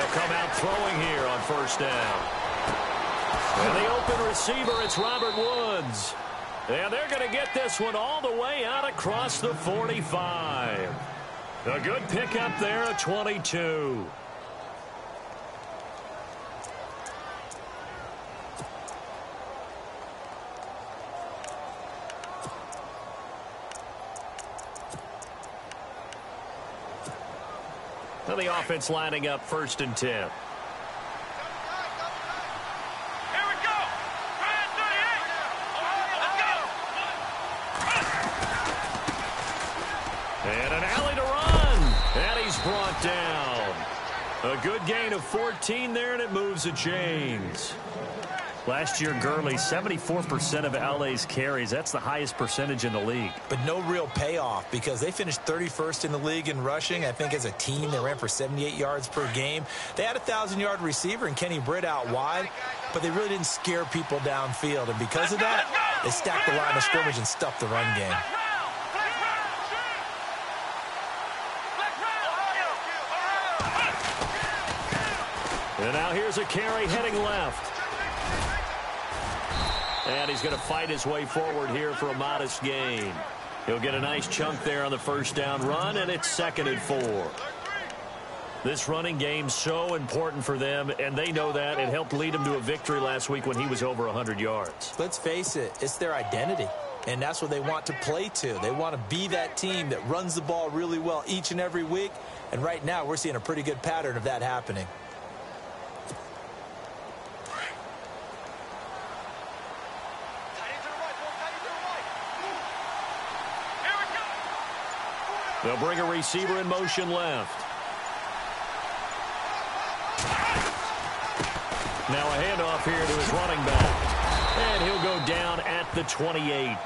They'll come out throwing here on first down. And the open receiver, it's Robert Woods. And they're going to get this one all the way out across the 45. A good pickup there at 22. Now the offense lining up 1st and 10. And an alley to run. And he's brought down. A good gain of 14 there, and it moves the chains. Last year, Gurley, 74% of LA's carries. That's the highest percentage in the league. But no real payoff because they finished 31st in the league in rushing. I think as a team, they ran for 78 yards per game. They had a 1,000-yard receiver in Kenny Britt out wide, but they really didn't scare people downfield. And because of that, they stacked the line of scrimmage and stuffed the run game. And now here's a carry heading left. And he's going to fight his way forward here for a modest gain. He'll get a nice chunk there on the first down run, and it's 2nd and 4. This running game's so important for them, and they know that. It helped lead them to a victory last week when he was over 100 yards. Let's face it, it's their identity, and that's what they want to play to. They want to be that team that runs the ball really well each and every week, and right now we're seeing a pretty good pattern of that happening. They'll bring a receiver in motion left. Now a handoff here to his running back. And he'll go down at the 28.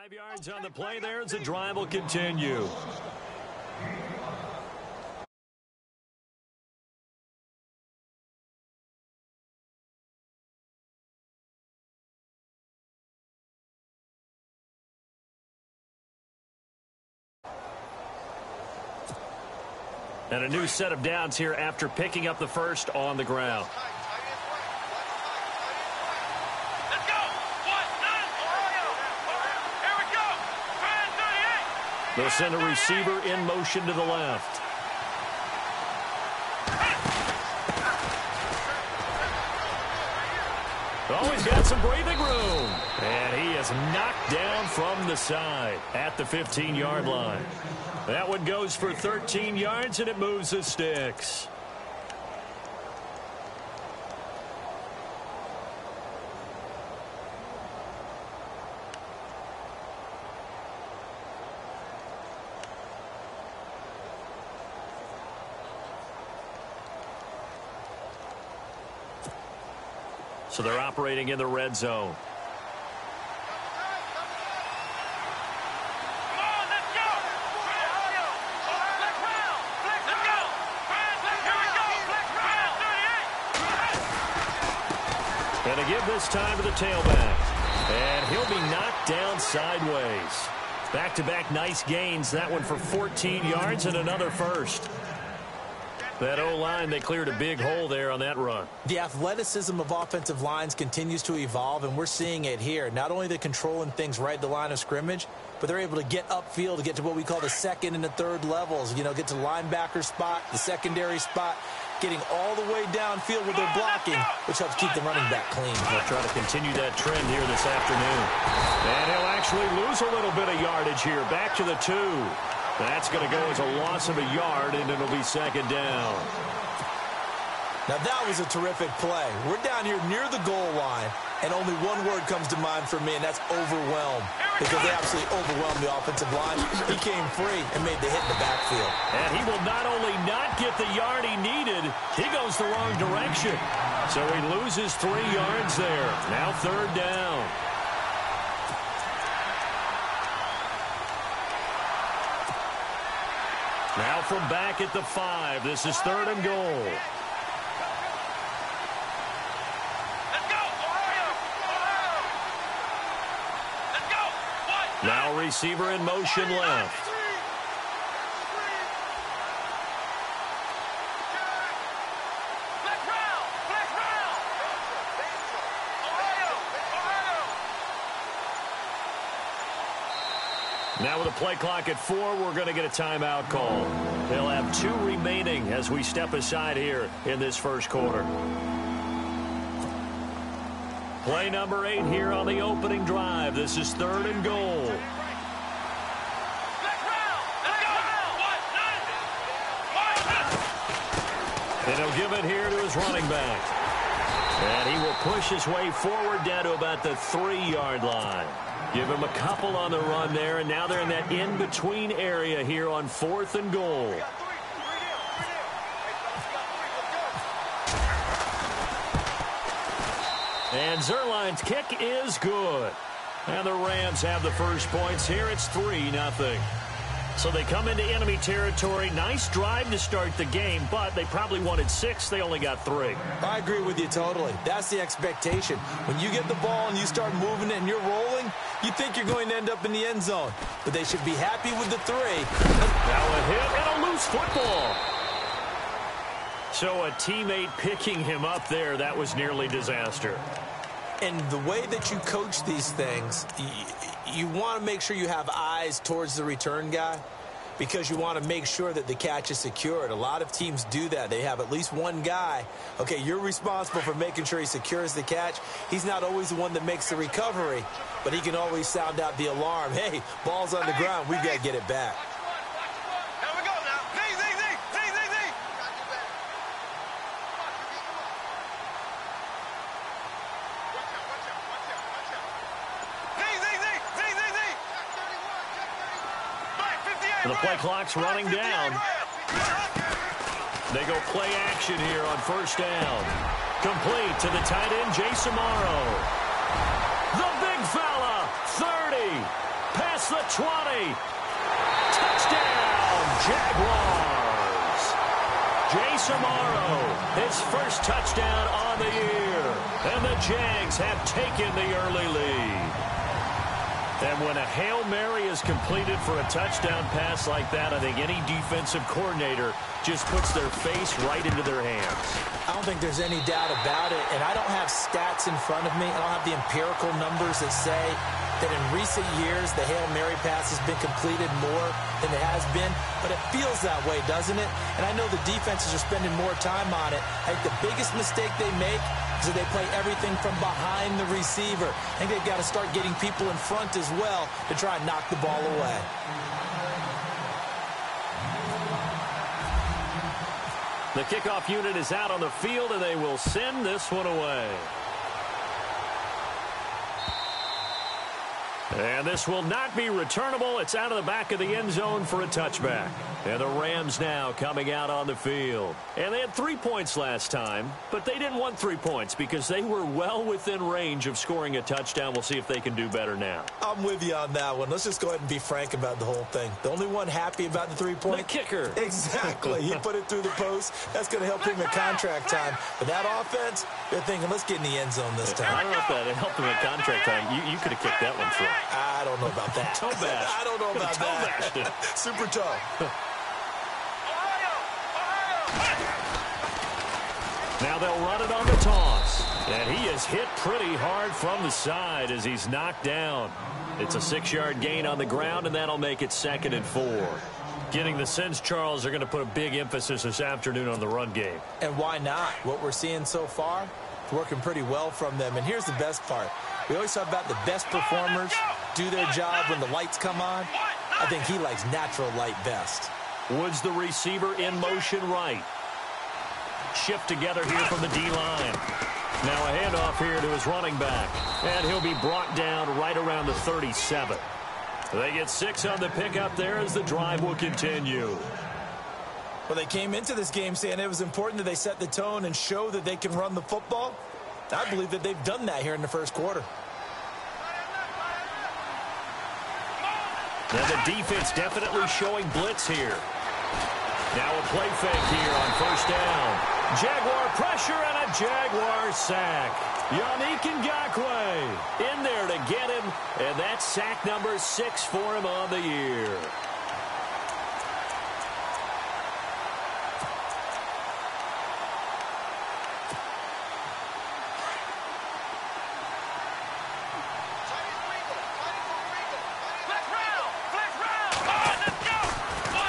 5 yards on the play there as the drive will continue. And a new set of downs here after picking up the first on the ground. Let's go. 1-9. Here we go. 38. They'll send a receiver in motion to the left. Oh, he's got some breathing room. And he is knocked down from the side at the 15-yard line. That one goes for 13 yards, and it moves the sticks. So they're operating in the red zone. And to give this time to the tailback. And he'll be knocked down sideways. Back-to-back nice gains. That one for 14 yards and another first. That O-line, they cleared a big hole there on that run. The athleticism of offensive lines continues to evolve, and we're seeing it here. Not only are they controlling things right at the line of scrimmage, but they're able to get upfield to get to what we call the second and the third levels. You know, get to the linebacker spot, the secondary spot, getting all the way downfield with their blocking, which helps keep the running back clean. They'll try to continue that trend here this afternoon. And he'll actually lose a little bit of yardage here. Back to the 2. That's going to go as a loss of a yard, and it'll be second down. Now, that was a terrific play. We're down here near the goal line, and only one word comes to mind for me, and that's overwhelmed, because they absolutely overwhelmed the offensive line. He came free and made the hit in the backfield. And he will not only not get the yard he needed, he goes the wrong direction. So he loses 3 yards there. Now third down. Now from back at the 5, this is third and goal. Let's go, Ohio! Let's go! Now receiver in motion left. Now with a play clock at 4, we're going to get a timeout call. They'll have 2 remaining as we step aside here in this first quarter. Play number 8 here on the opening drive. This is third and goal. And he'll give it here to his running back. And he will push his way forward down to about the 3-yard line. Give him a couple on the run there, and now they're in that in-between area here on 4th and goal. And Zuerlein's kick is good. And the Rams have the first points here. It's 3-0. So they come into enemy territory. Nice drive to start the game, but they probably wanted 6. They only got 3. I agree with you totally. That's the expectation. When you get the ball and you start moving it and you're rolling, you think you're going to end up in the end zone. But they should be happy with the 3. Now a hit and a loose football. So a teammate picking him up there, that was nearly disaster. And the way that you coach these things, you want to make sure you have eyes towards the return guy because you want to make sure that the catch is secured. A lot of teams do that. They have at least one guy. Okay, you're responsible for making sure he secures the catch. He's not always the one that makes the recovery, but he can always sound out the alarm. Hey, ball's on the ground. We've got to get it back. The play clock's running down. They go play action here on first down. Complete to the tight end, Jace Amaro. The big fella, 30. the 20. Touchdown, Jaguars. Jace Amaro, his first touchdown on the year. And the Jags have taken the early lead. And when a Hail Mary is completed for a touchdown pass like that, I think any defensive coordinator just puts their face right into their hands. I don't think there's any doubt about it, and I don't have stats in front of me. I don't have the empirical numbers that say that in recent years the Hail Mary pass has been completed more than it has been, but it feels that way, doesn't it? And I know the defenses are spending more time on it. I think the biggest mistake they make is that they play everything from behind the receiver. I think they've got to start getting people in front as well to try and knock the ball away. The kickoff unit is out on the field, and they will send this one away. And this will not be returnable. It's out of the back of the end zone for a touchback. And the Rams now coming out on the field. And they had 3 points last time, but they didn't want 3 points because they were well within range of scoring a touchdown. We'll see if they can do better now. I'm with you on that one. Let's just go ahead and be frank about the whole thing. The only one happy about the 3-point? The kicker. Exactly. He put it through the post. That's going to help him at contract time. But that offense, they're thinking, let's get in the end zone this time. I don't know if that helped him at contract time. You could have kicked that one through. I don't know about that. Toe bash. I don't know about that. Super toe. Now they'll run it on the toss. And he is hit pretty hard from the side as he's knocked down. It's a 6-yard gain on the ground, and that'll make it 2nd and 4. Getting the sense, Charles, are going to put a big emphasis this afternoon on the run game. And why not? What we're seeing so far, it's working pretty well from them. And here's the best part. We always talk about the best performers do their job when the lights come on. I think he likes natural light best. Woods, the receiver, in motion right. Shift together here from the D-line. Now a handoff here to his running back. And he'll be brought down right around the 37. They get 6 on the pickup there as the drive will continue. Well, they came into this game saying it was important that they set the tone and show that they can run the football. I believe that they've done that here in the first quarter. Now the defense definitely showing blitz here. Now a play fake here on first down. Jaguar pressure and a Jaguar sack. Yannick Ngakoue in there to get him, and that's sack number 6 for him on the year.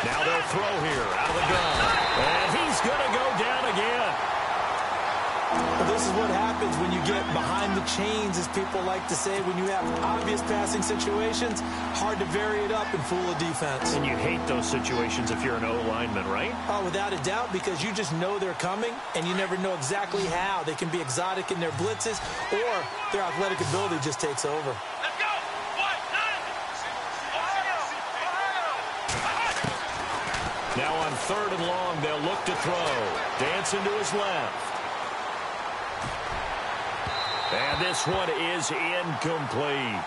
Now they'll throw here out of the gun, and he's going to go down again. Well, this is what happens when you get behind the chains, as people like to say. When you have obvious passing situations, hard to vary it up and fool a defense. And you hate those situations if you're an O-lineman, right? Oh, without a doubt, because you just know they're coming, and you never know exactly how. They can be exotic in their blitzes, or their athletic ability just takes over. Let's go! Now on 3rd and long, they'll look to throw. Dancing to his left. And this one is incomplete.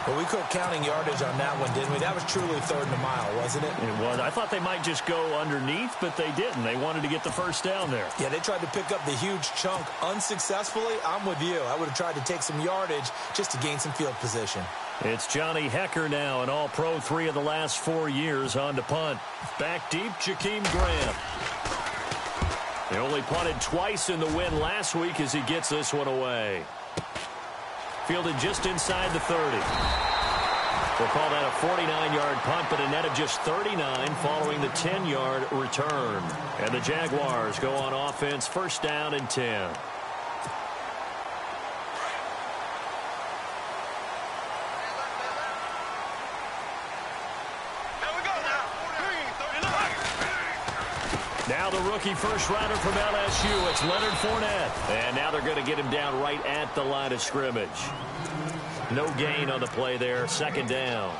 Well, we quit counting yardage on that one, didn't we? That was truly 3rd and a mile, wasn't it? It was. I thought they might just go underneath, but they didn't. They wanted to get the first down there. Yeah, they tried to pick up the huge chunk unsuccessfully. I'm with you. I would have tried to take some yardage just to gain some field position. It's Johnny Hekker now, an all-pro 3 of the last 4 years on to punt. Back deep, Jakeem Grant. They only punted twice in the win last week as he gets this one away. Fielded just inside the 30. We'll call that a 49-yard punt, but a net of just 39 following the 10-yard return. And the Jaguars go on offense, 1st down and 10. Now the rookie first-rounder from LSU, it's Leonard Fournette. And now they're going to get him down right at the line of scrimmage. No gain on the play there, 2nd down.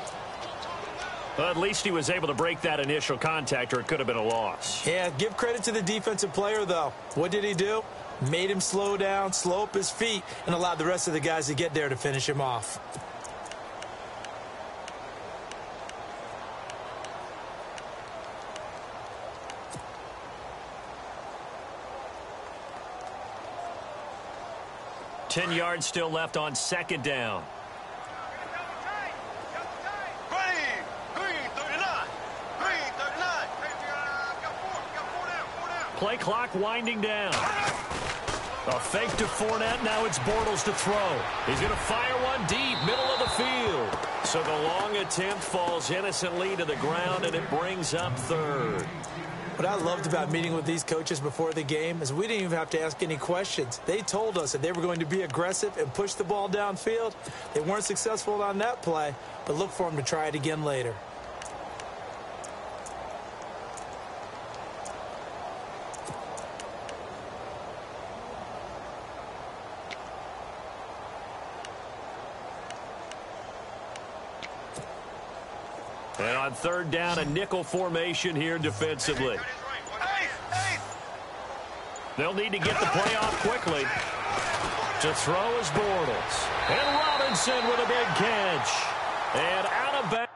Well, at least he was able to break that initial contact, or it could have been a loss. Yeah, give credit to the defensive player, though. What did he do? Made him slow down, slow up his feet, and allowed the rest of the guys to get there to finish him off. 10 yards still left on second down. Play clock winding down. A fake to Fournette. Now it's Bortles to throw. He's going to fire one deep, middle of the field. So the long attempt falls innocently to the ground, and it brings up third. What I loved about meeting with these coaches before the game is we didn't even have to ask any questions. They told us that they were going to be aggressive and push the ball downfield. They weren't successful on that play, but look for them to try it again later. And on third down, a nickel formation here defensively. They'll need to get the play off quickly. To throw is Bortles. And Robinson with a big catch. And out of bounds.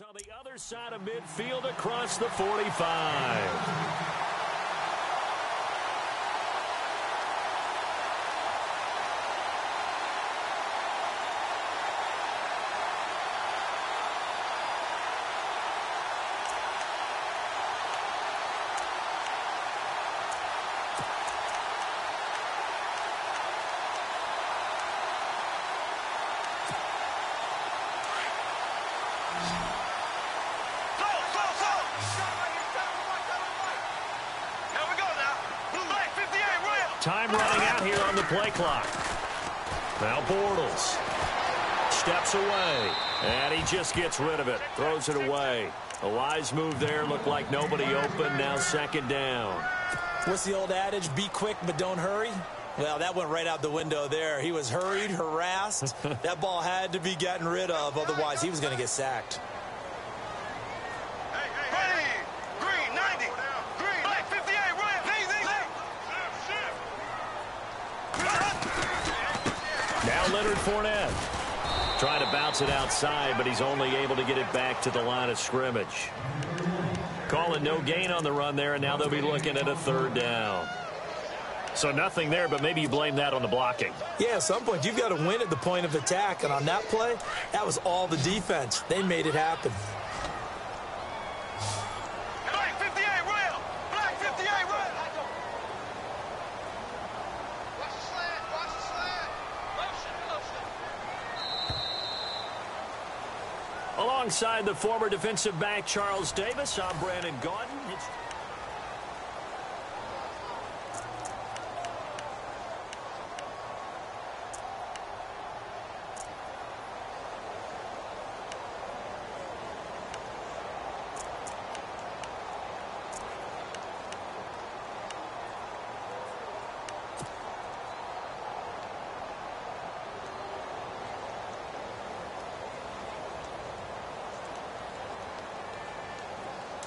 On the other side of midfield across the 45. Time running out here on the play clock. Now Bortles steps away, and he just gets rid of it, throws it away. A wise move there. Looked like nobody open. Now second down. What's the old adage? Be quick, but don't hurry. Well, that went right out the window there. He was hurried, harassed. That ball had to be gotten rid of, otherwise he was going to get sacked. Leonard Fournette trying to bounce it outside, but he's only able to get it back to the line of scrimmage. Calling no gain on the run there, and now they'll be looking at a third down. So nothing there, but maybe you blame that on the blocking. Yeah, at some point you've got to win at the point of attack, and on that play, that was all the defense. They made it happen. Alongside the former defensive back Charles Davis, I'm Brandon Gaudin.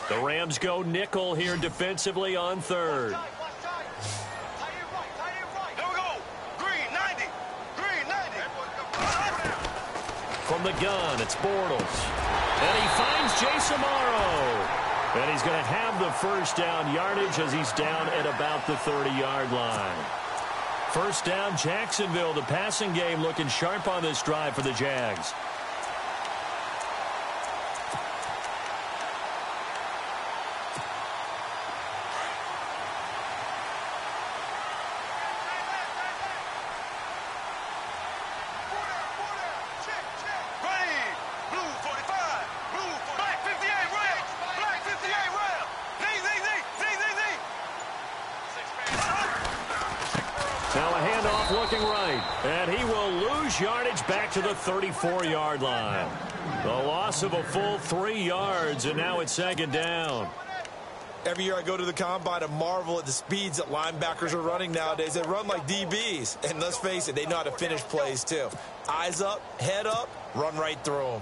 The Rams go nickel here defensively on third. Here we go. Green 90. Green 90. From the gun, it's Bortles. And he finds Jace Amaro. And he's going to have the first down yardage as he's down at about the 30-yard line. First down, Jacksonville. The passing game looking sharp on this drive for the Jags. looking right, and he will lose yardage back to the 34-yard line. The loss of a full 3 yards, and now it's second down. Every year I go to the combine and marvel at the speeds that linebackers are running nowadays. They run like DBs, and let's face it, they know how to finish plays too. Eyes up, head up, run right through them.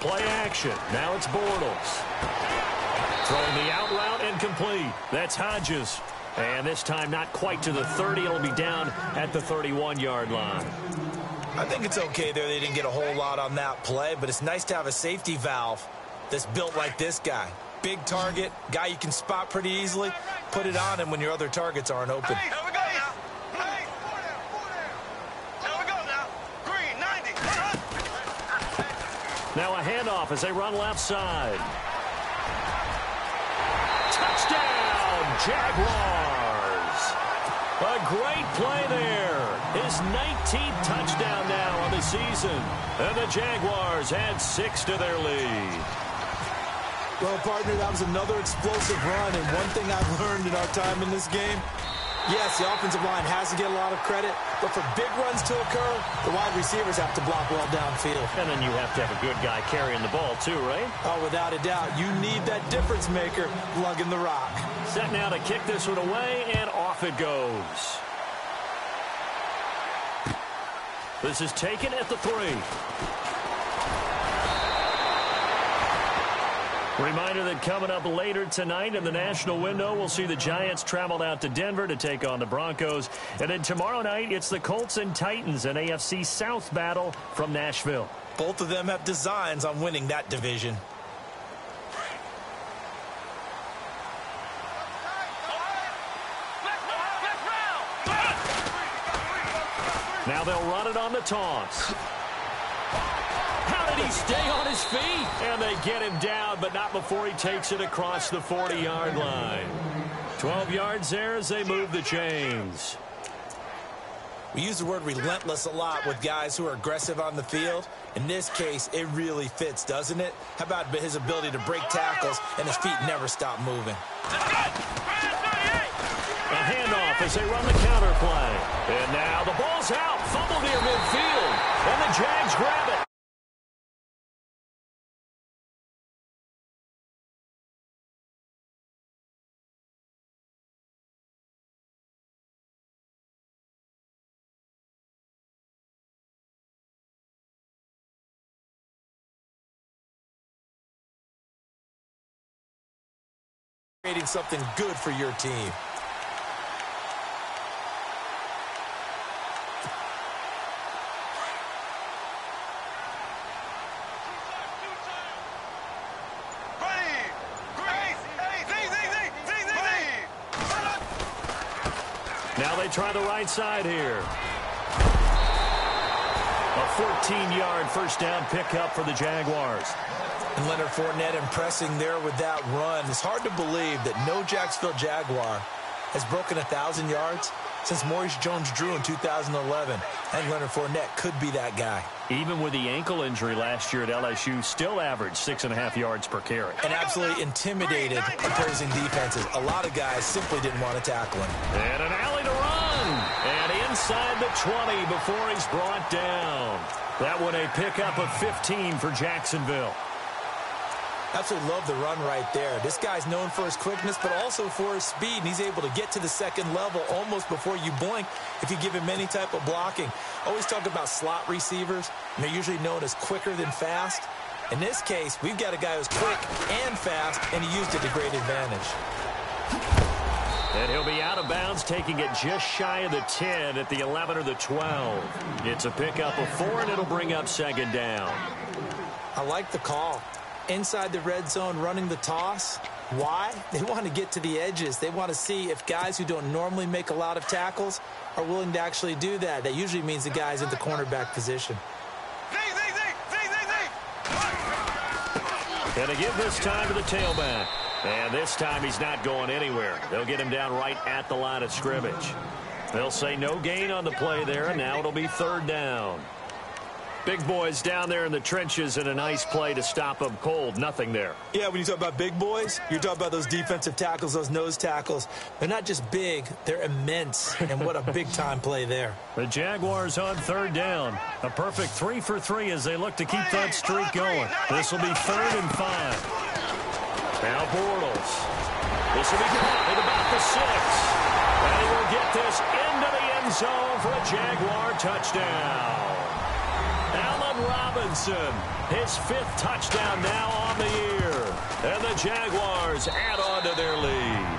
Play action. Now it's Bortles. Throwing the out route and complete. That's Hodges. And this time not quite to the 30. It'll be down at the 31-yard line. I think it's okay there. They didn't get a whole lot on that play, but it's nice to have a safety valve that's built like this guy. Big target, guy you can spot pretty easily. Put it on him when your other targets aren't open. Hey, here we go now. Hey, here we go now. Green, 90. Now a handoff as they run left side. Touchdown, Jaguars. A great play there. His 19th touchdown now on the season. And the Jaguars add 6 to their lead. Well, partner, that was another explosive run, and one thing I've learned in our time in this game, yes, the offensive line has to get a lot of credit, but for big runs to occur, the wide receivers have to block well downfield. And then you have to have a good guy carrying the ball too, right? Oh, without a doubt. You need that difference maker lugging the rock. Set now to kick this one away, and off it goes. This is taken at the 3. Reminder that coming up later tonight in the national window, we'll see the Giants travel out to Denver to take on the Broncos. And then tomorrow night, it's the Colts and Titans, an AFC South battle from Nashville. Both of them have designs on winning that division. Now they'll run it on the toss. How did he stay on his feet? And they get him down, but not before he takes it across the 40-yard line. 12 yards there as they move the chains. We use the word relentless a lot with guys who are aggressive on the field. In this case, it really fits, doesn't it? How about his ability to break tackles and his feet never stop moving? A handoff as they run the counter play. And now the ball's out. Fumble near midfield. And the Jags grab it. Creating something good for your team. Now they try the right side here. A 14-yard first down pickup for the Jaguars. And Leonard Fournette impressing there with that run. It's hard to believe that no Jacksonville Jaguar has broken 1,000 yards since Maurice Jones-Drew in 2011. And Leonard Fournette could be that guy. Even with the ankle injury last year at LSU, still averaged 6.5 yards per carry. And absolutely intimidated opposing defenses. A lot of guys simply didn't want to tackle him. And an alley to run. And inside the 20 before he's brought down. That one a pickup of 15 for Jacksonville. Absolutely love the run right there. This guy's known for his quickness, but also for his speed, and he's able to get to the second level almost before you blink if you give him any type of blocking. Always talk about slot receivers, and they're usually known as quicker than fast. In this case, we've got a guy who's quick and fast, and he used it to great advantage. And he'll be out of bounds, taking it just shy of the 10 at the 11 or the 12. It's a pickup of 4, and it'll bring up second down. I like the call. Inside the red zone running the toss. Why? They want to get to the edges. They want to see if guys who don't normally make a lot of tackles are willing to actually do that. That usually means the guy's in the cornerback position. And to give this time to the tailback. And this time he's not going anywhere. They'll get him down right at the line of scrimmage. They'll say no gain on the play there, and now it'll be third down. Big boys down there in the trenches, and a nice play to stop them cold. Nothing there. Yeah, when you talk about big boys, you're talking about those defensive tackles, those nose tackles. They're not just big, they're immense, and what a big-time play there. The Jaguars on third down. A perfect 3 for 3 as they look to keep that streak going. This will be 3rd and 5. Now Bortles. This will be caught at about the 6. And he will get this into the end zone for a Jaguar touchdown. Allen Robinson, his 5th touchdown now on the year. And the Jaguars add on to their lead.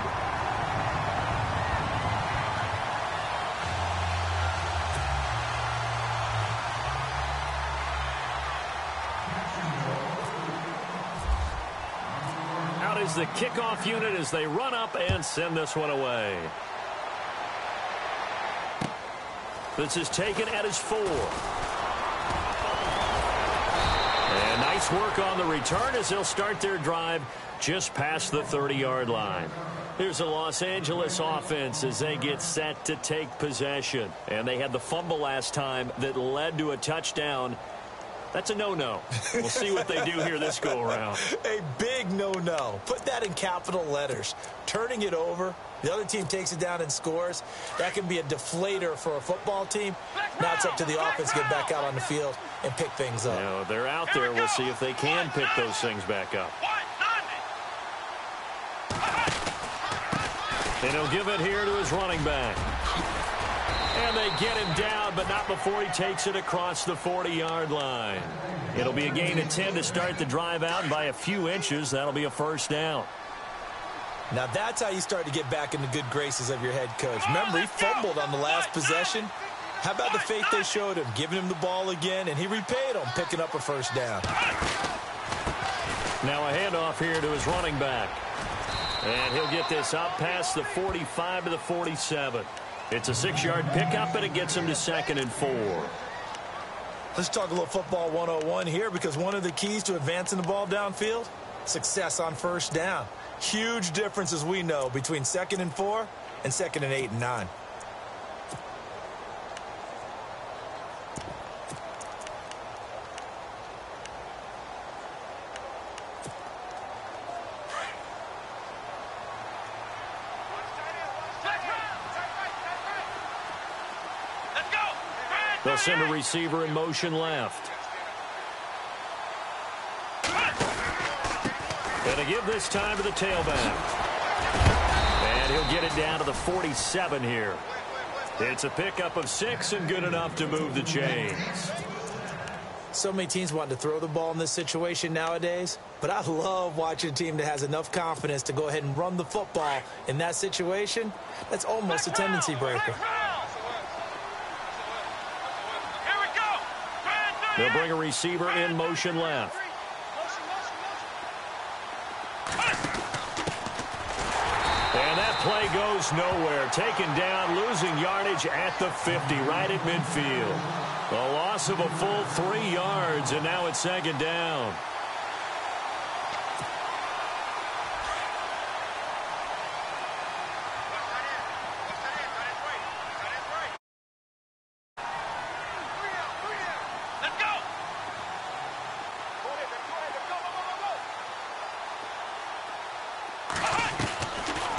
Out is the kickoff unit as they run up and send this one away. This is taken at his 4. And nice work on the return as they'll start their drive just past the 30-yard line. Here's the Los Angeles offense as they get set to take possession. And they had the fumble last time that led to a touchdown. That's a no-no. We'll see what they do here this go-around. A big no-no. Put that in capital letters. Turning it over, the other team takes it down and scores. That can be a deflator for a football team. Now it's up to the offense to get back out on the field and pick things up. You know, they're out there. We'll see if they can pick those things back up. And he'll give it here to his running back. And they get him down, but not before he takes it across the 40-yard line. It'll be a gain of 10 to start the drive out, and by a few inches, that'll be a first down. Now that's how you start to get back in the good graces of your head coach. Remember, he fumbled on the last possession. How about the faith they showed him, giving him the ball again, and he repaid them, picking up a first down. Now a handoff here to his running back. And he'll get this up past the 45 to the 47. It's a 6-yard pickup, and it gets him to 2nd and 4. Let's talk a little football 101 here, because one of the keys to advancing the ball downfield, success on first down. Huge difference, as we know, between 2nd and 4 and 2nd and 8 and 9. They'll send a receiver in motion left. And to give this time to the tailback. And he'll get it down to the 47 here. It's a pickup of 6 and good enough to move the chains. So many teams want to throw the ball in this situation nowadays, but I love watching a team that has enough confidence to go ahead and run the football in that situation. That's almost a tendency breaker. They'll bring a receiver in motion left. And that play goes nowhere. Taken down, losing yardage at the 50, right at midfield. A loss of a full 3 yards, and now it's 2nd down.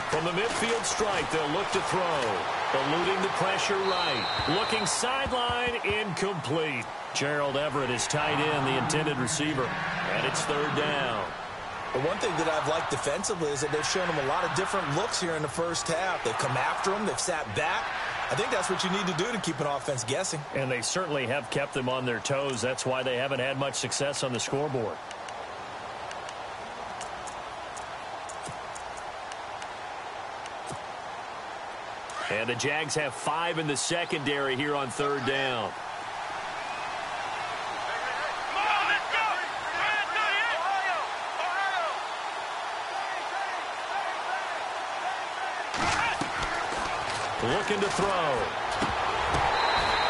From the midfield strike, they'll look to throw. Eluding the pressure right. Looking sideline, incomplete. Gerald Everett is tied in, the intended receiver. And it's 3rd down. The one thing that I've liked defensively is that they've shown them a lot of different looks here in the first half. They've come after them. They've sat back. I think that's what you need to do to keep an offense guessing. And they certainly have kept them on their toes. That's why they haven't had much success on the scoreboard. And the Jags have 5 in the secondary here on 3rd down. Looking to throw.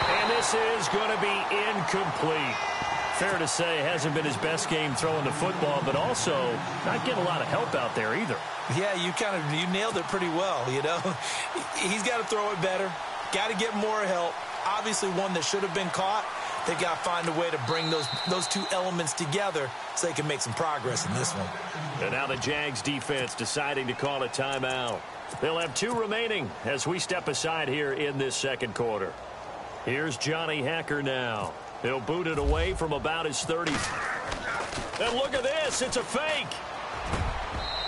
And this is going to be incomplete. Fair to say, hasn't been his best game throwing the football, but also not getting a lot of help out there either. Yeah, you nailed it pretty well, you know. He's got to throw it better, got to get more help. Obviously one that should have been caught. They got to find a way to bring those two elements together so they can make some progress in this one. And now the Jags defense deciding to call a timeout. They'll have 2 remaining as we step aside here in this second quarter. Here's Johnny Hacker now. He'll boot it away from about his 30. And look at this. It's a fake.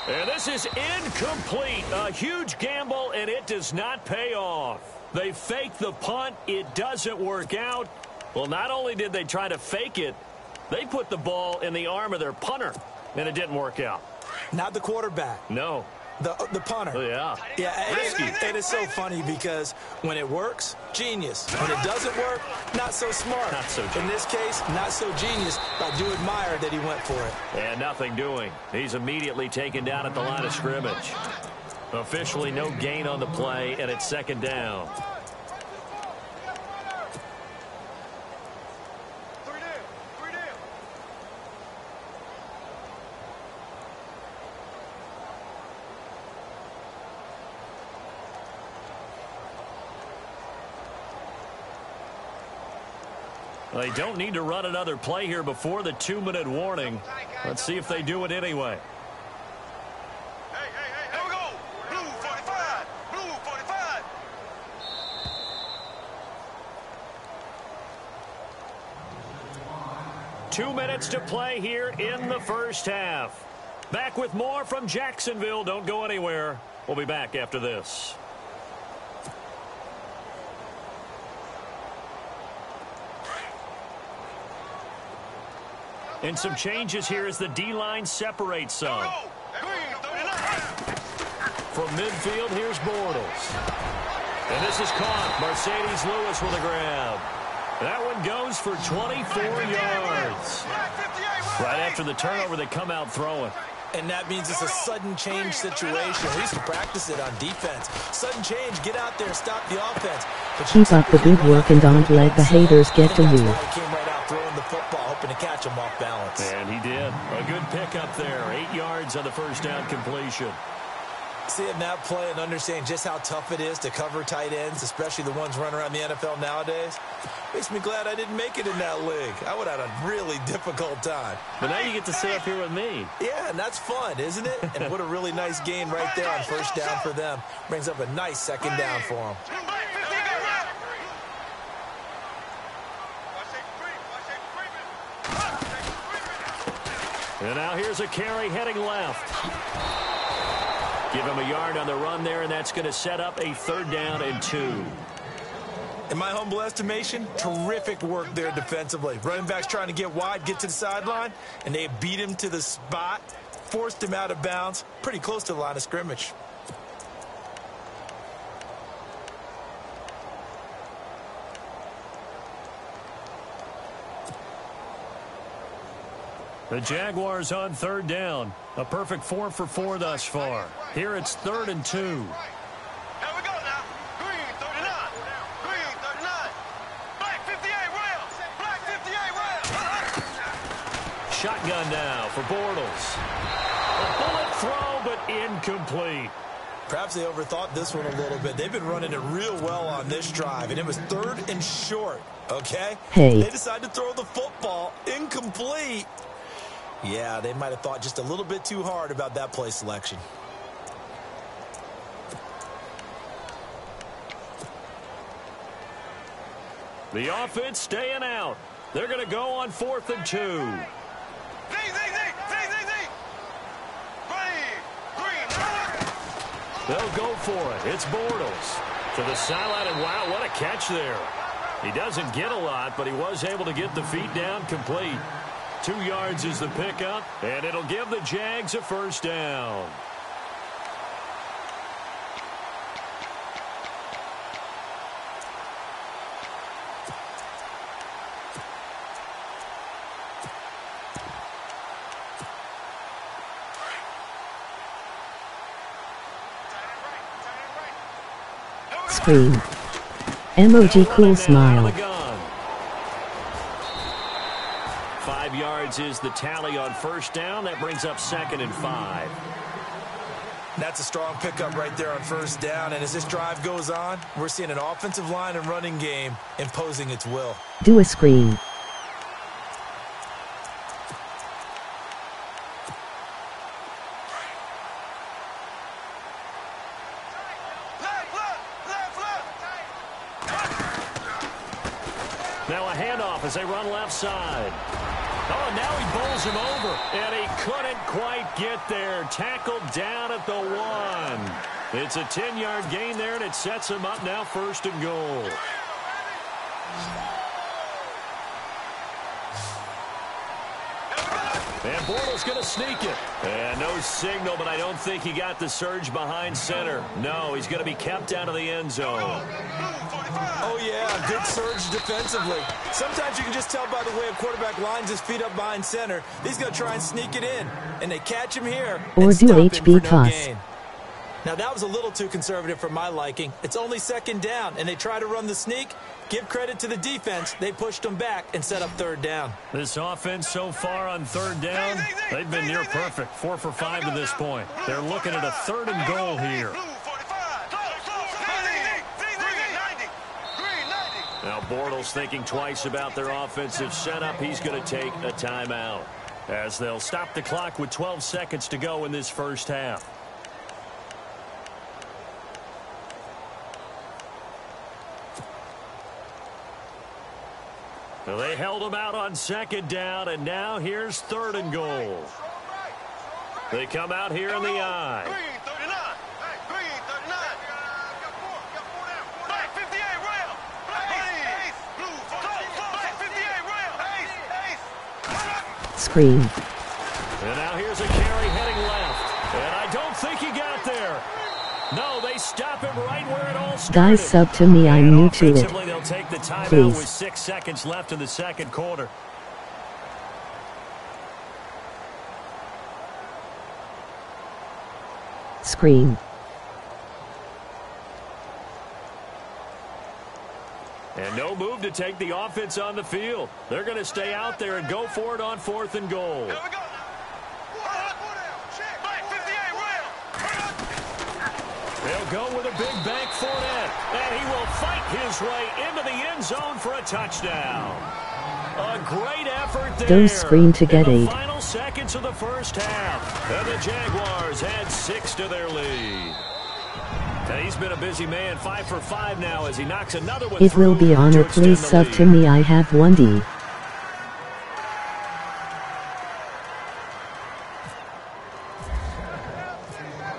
And this is incomplete. A huge gamble, and it does not pay off. They fake the punt. It doesn't work out. Well, not only did they try to fake it, they put the ball in the arm of their punter, and it didn't work out. Not the quarterback. No. The punter. Yeah. Yeah, and it's so funny because when it works, genius. When it doesn't work, not so smart. Not so genius. In this case, not so genius, but I do admire that he went for it. And nothing doing. He's immediately taken down at the line of scrimmage. Officially no gain on the play, and it's second down. They don't need to run another play here before the 2-minute warning. Let's see if they do it anyway. Hey, here we go. Blue 45. Blue 45. Two minutes to play here in the first half. Back with more from Jacksonville. Don't go anywhere. We'll be back after this. And some changes here as the D-line separates some. From midfield, here's Bortles. And this is caught. Mercedes Lewis with a grab. That one goes for 24 yards. Right after the turnover, they come out throwing. And that means it's a sudden change situation. We used to practice it on defense. Sudden change, get out there, stop the offense. But keep up the good work and don't let the haters get to you. He came right out throwing the football, hoping to catch him off balance. And he did. A good pickup there. 8 yards on the first down completion. Seeing that play and understanding just how tough it is to cover tight ends, especially the ones running around the NFL nowadays, makes me glad I didn't make it in that league. I would have had a really difficult time. But now you get to sit up here with me. Yeah, and that's fun, isn't it? And what a really nice gain right there on first down for them. Brings up a nice second down for them. And now here's a carry heading left. Give him a yard on the run there, and that's going to set up a 3rd down and 2. In my humble estimation, terrific work there defensively. Running backs trying to get wide, get to the sideline, and they beat him to the spot, forced him out of bounds, pretty close to the line of scrimmage. The Jaguars on 3rd down. A perfect 4 for 4 thus far. Here it's 3rd and 2. Here we go now. Green 39. Green 39. Black 58 rail. Black 58 rail. Shotgun now for Bortles. A bullet throw, but incomplete. Perhaps they overthought this one a little bit. They've been running it real well on this drive, and it was 3rd and short, okay? Hey. They decided to throw the football incomplete. Yeah, they might have thought just a little bit too hard about that play selection. The offense staying out. They're going to go on 4th and 2. They'll go for it. It's Bortles to the sideline, and wow, what a catch there. He doesn't get a lot, but he was able to get the feet down complete. 2 yards is the pickup, and it'll give the Jags a 1st down. Scream. Emoji cool smile. 5 yards is the tally on first down. That brings up 2nd and 5. That's a strong pickup right there on first down. And as this drive goes on, we're seeing an offensive line and running game imposing its will. Do a screen. Now a handoff as they run left side. Oh, now he bowls him over, and he couldn't quite get there. Tackled down at the 1. It's a 10-yard gain there, and it sets him up now 1st and goal. And Bortles going to sneak it. And no signal, but I don't think he got the surge behind center. No, he's going to be kept out of the end zone. Oh, yeah, good surge defensively. Sometimes you can just tell by the way a quarterback lines his feet up behind center. He's going to try and sneak it in. And they catch him here. Or do HB toss. Now, that was a little too conservative for my liking. It's only 2nd down, and they try to run the sneak. Give credit to the defense. They pushed them back and set up 3rd down. This offense so far on 3rd down, they've been near perfect. 4 for 5 to this point. They're looking at a 3rd and goal here. Now Bortles thinking twice about their offensive setup. He's going to take a timeout as they'll stop the clock with 12 seconds to go in this first half. Well, they held him out on 2nd down, and now here's 3rd and goal. They come out here in the I. Green 39. Hey, Green 39. Got 4 down. Black 58 rail. Black ace. Blue 44. Black 58 rail. Ace. Screen. And now here's a carry heading left. And I don't think he got there. No, they stop him right where it all started. Guys, sub to me. I'm new to it. They'll take the timeout Please. with 6 seconds left in the 2nd quarter. Screen. And no move to take the offense on the field. They're going to stay out there and go for it on 4th and goal. Here we go now. Black 58 rail. They'll go with a big bank Fournette, and he will fight his way into the end zone for a touchdown. A great effort there. Don't scream to get in the aid. final seconds of the first half, and the Jaguars add 6 to their lead. And he's been a busy man, 5 for 5 now as he knocks another one It through will be honor. to extend Please the sub lead. to me. I have 1D.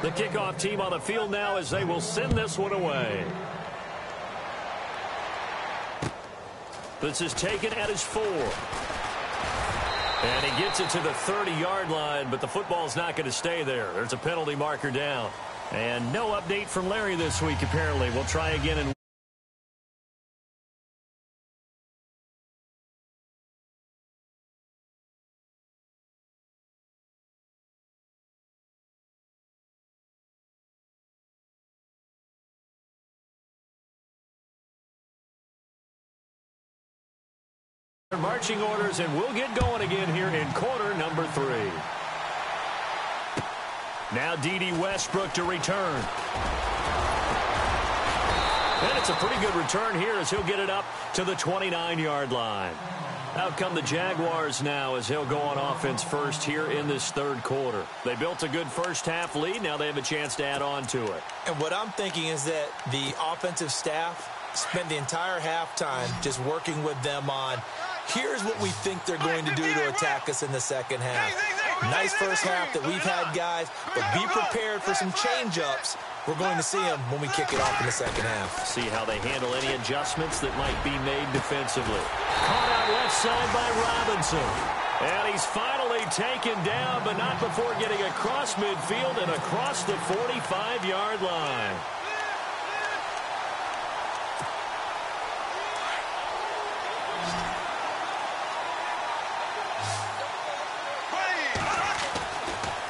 The kickoff team on the field now as they will send this one away. This is taken at his 4. And he gets it to the 30-yard line, but the football's not going to stay there. There's a penalty marker down. And no update from Larry this week, apparently. We'll try again in marching orders, and we'll get going again here in quarter number 3. Now D.D. Westbrook to return. And it's a pretty good return here as he'll get it up to the 29-yard line. Out come the Jaguars now as he'll go on offense first here in this 3rd quarter. They built a good first half lead. Now they have a chance to add on to it. And what I'm thinking is that the offensive staff spent the entire halftime just working with them on here's what we think they're going to do to attack us in the second half. Nice first half that we've had, guys, but be prepared for some change-ups. We're going to see them when we kick it off in the second half. See how they handle any adjustments that might be made defensively. Caught out left side by Robinson. And he's finally taken down, but not before getting across midfield and across the 45-yard line.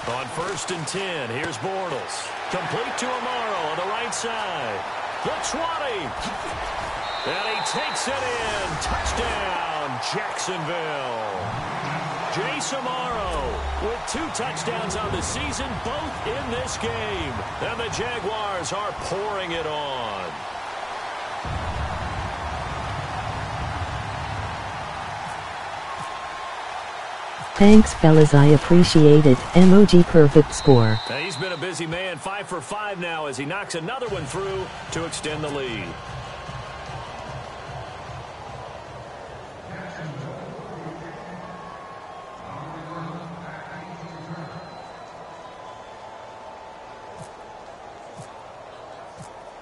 On 1st and 10, here's Bortles. Complete to Amaro on the right side. The 20. And he takes it in. Touchdown, Jacksonville. Jace Amaro with 2 touchdowns on the season, both in this game. And the Jaguars are pouring it on. Thanks fellas, I appreciate it. MOG perfect score. Now he's been a busy man, 5 for 5 now as he knocks another one through to extend the lead.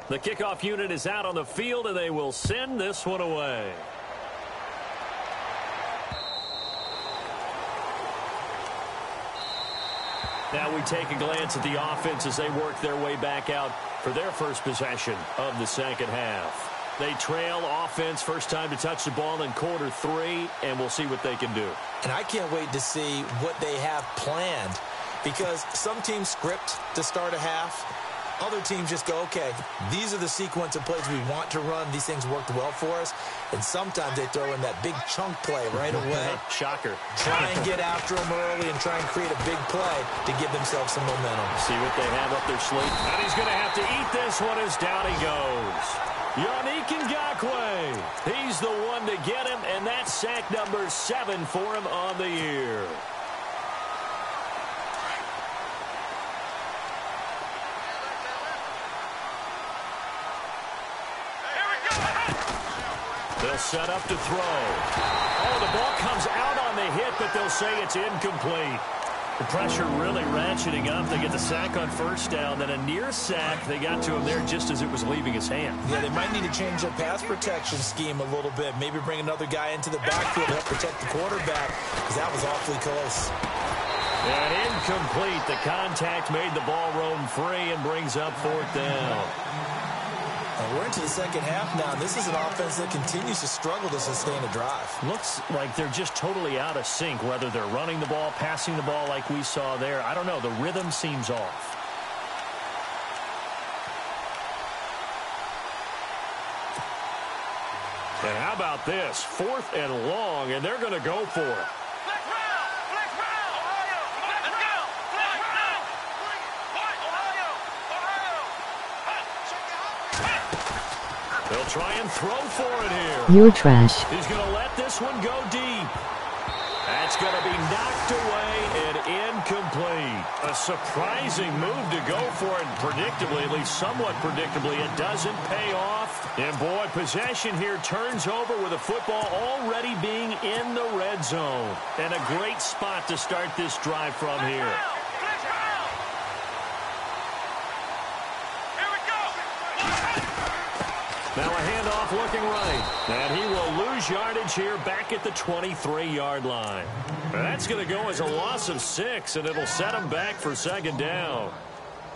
The kickoff unit is out on the field, and they will send this one away. Now we take a glance at the offense as they work their way back out for their first possession of the second half. They trail offense, first time to touch the ball in quarter 3, and we'll see what they can do. And I can't wait to see what they have planned, because some teams script to start a half. Other teams just go, okay, these are the sequence of plays we want to run. These things worked well for us. And sometimes they throw in that big chunk play right away. Shocker. Try and get after them early and try and create a big play to give themselves some momentum. See what they have up their sleeve. And he's going to have to eat this one as down he goes. Yannick Ngakoue. He's the one to get him, and that's sack number 7 for him on the year. They'll set up to throw. Oh, the ball comes out on the hit, but they'll say it's incomplete. The pressure really ratcheting up. They get the sack on first down, then a near sack. They got to him there just as it was leaving his hand. Yeah, they might need to change their pass protection scheme a little bit. Maybe bring another guy into the backfield to help protect the quarterback, because that was awfully close. And incomplete. The contact made the ball roam free and brings up 4th down. We're into the second half now, and this is an offense that continues to struggle to sustain a drive. Looks like they're just totally out of sync, whether they're running the ball, passing the ball like we saw there. I don't know. The rhythm seems off. And how about this? 4th and long, and they're going to go for it. They'll try and throw for it here. You're trash. He's going to let this one go deep. That's going to be knocked away and incomplete. A surprising move to go for it. Predictably, at least somewhat predictably, it doesn't pay off. And boy, possession here turns over with the football already being in the red zone. And a great spot to start this drive from here. Now a handoff looking right. And he will lose yardage here back at the 23-yard line. That's going to go as a loss of 6, and it'll set him back for 2nd down.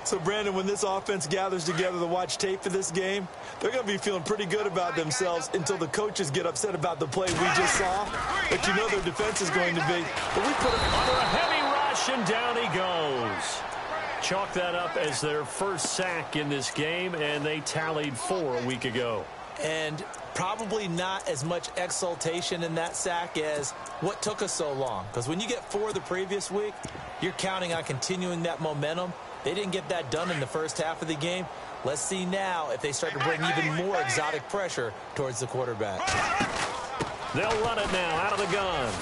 So, Brandon, when this offense gathers together to watch tape for this game, they're going to be feeling pretty good about themselves until the coaches get upset about the play we just saw. But you know their defense is going to be. But we put them under a heavy rush, and down he goes. Chalk that up as their first sack in this game, and they tallied 4 a week ago. And probably not as much exultation in that sack as what took us so long. Because when you get 4 the previous week, you're counting on continuing that momentum. They didn't get that done in the first half of the game. Let's see now if they start to bring even more exotic pressure towards the quarterback. They'll run it now out of the gun.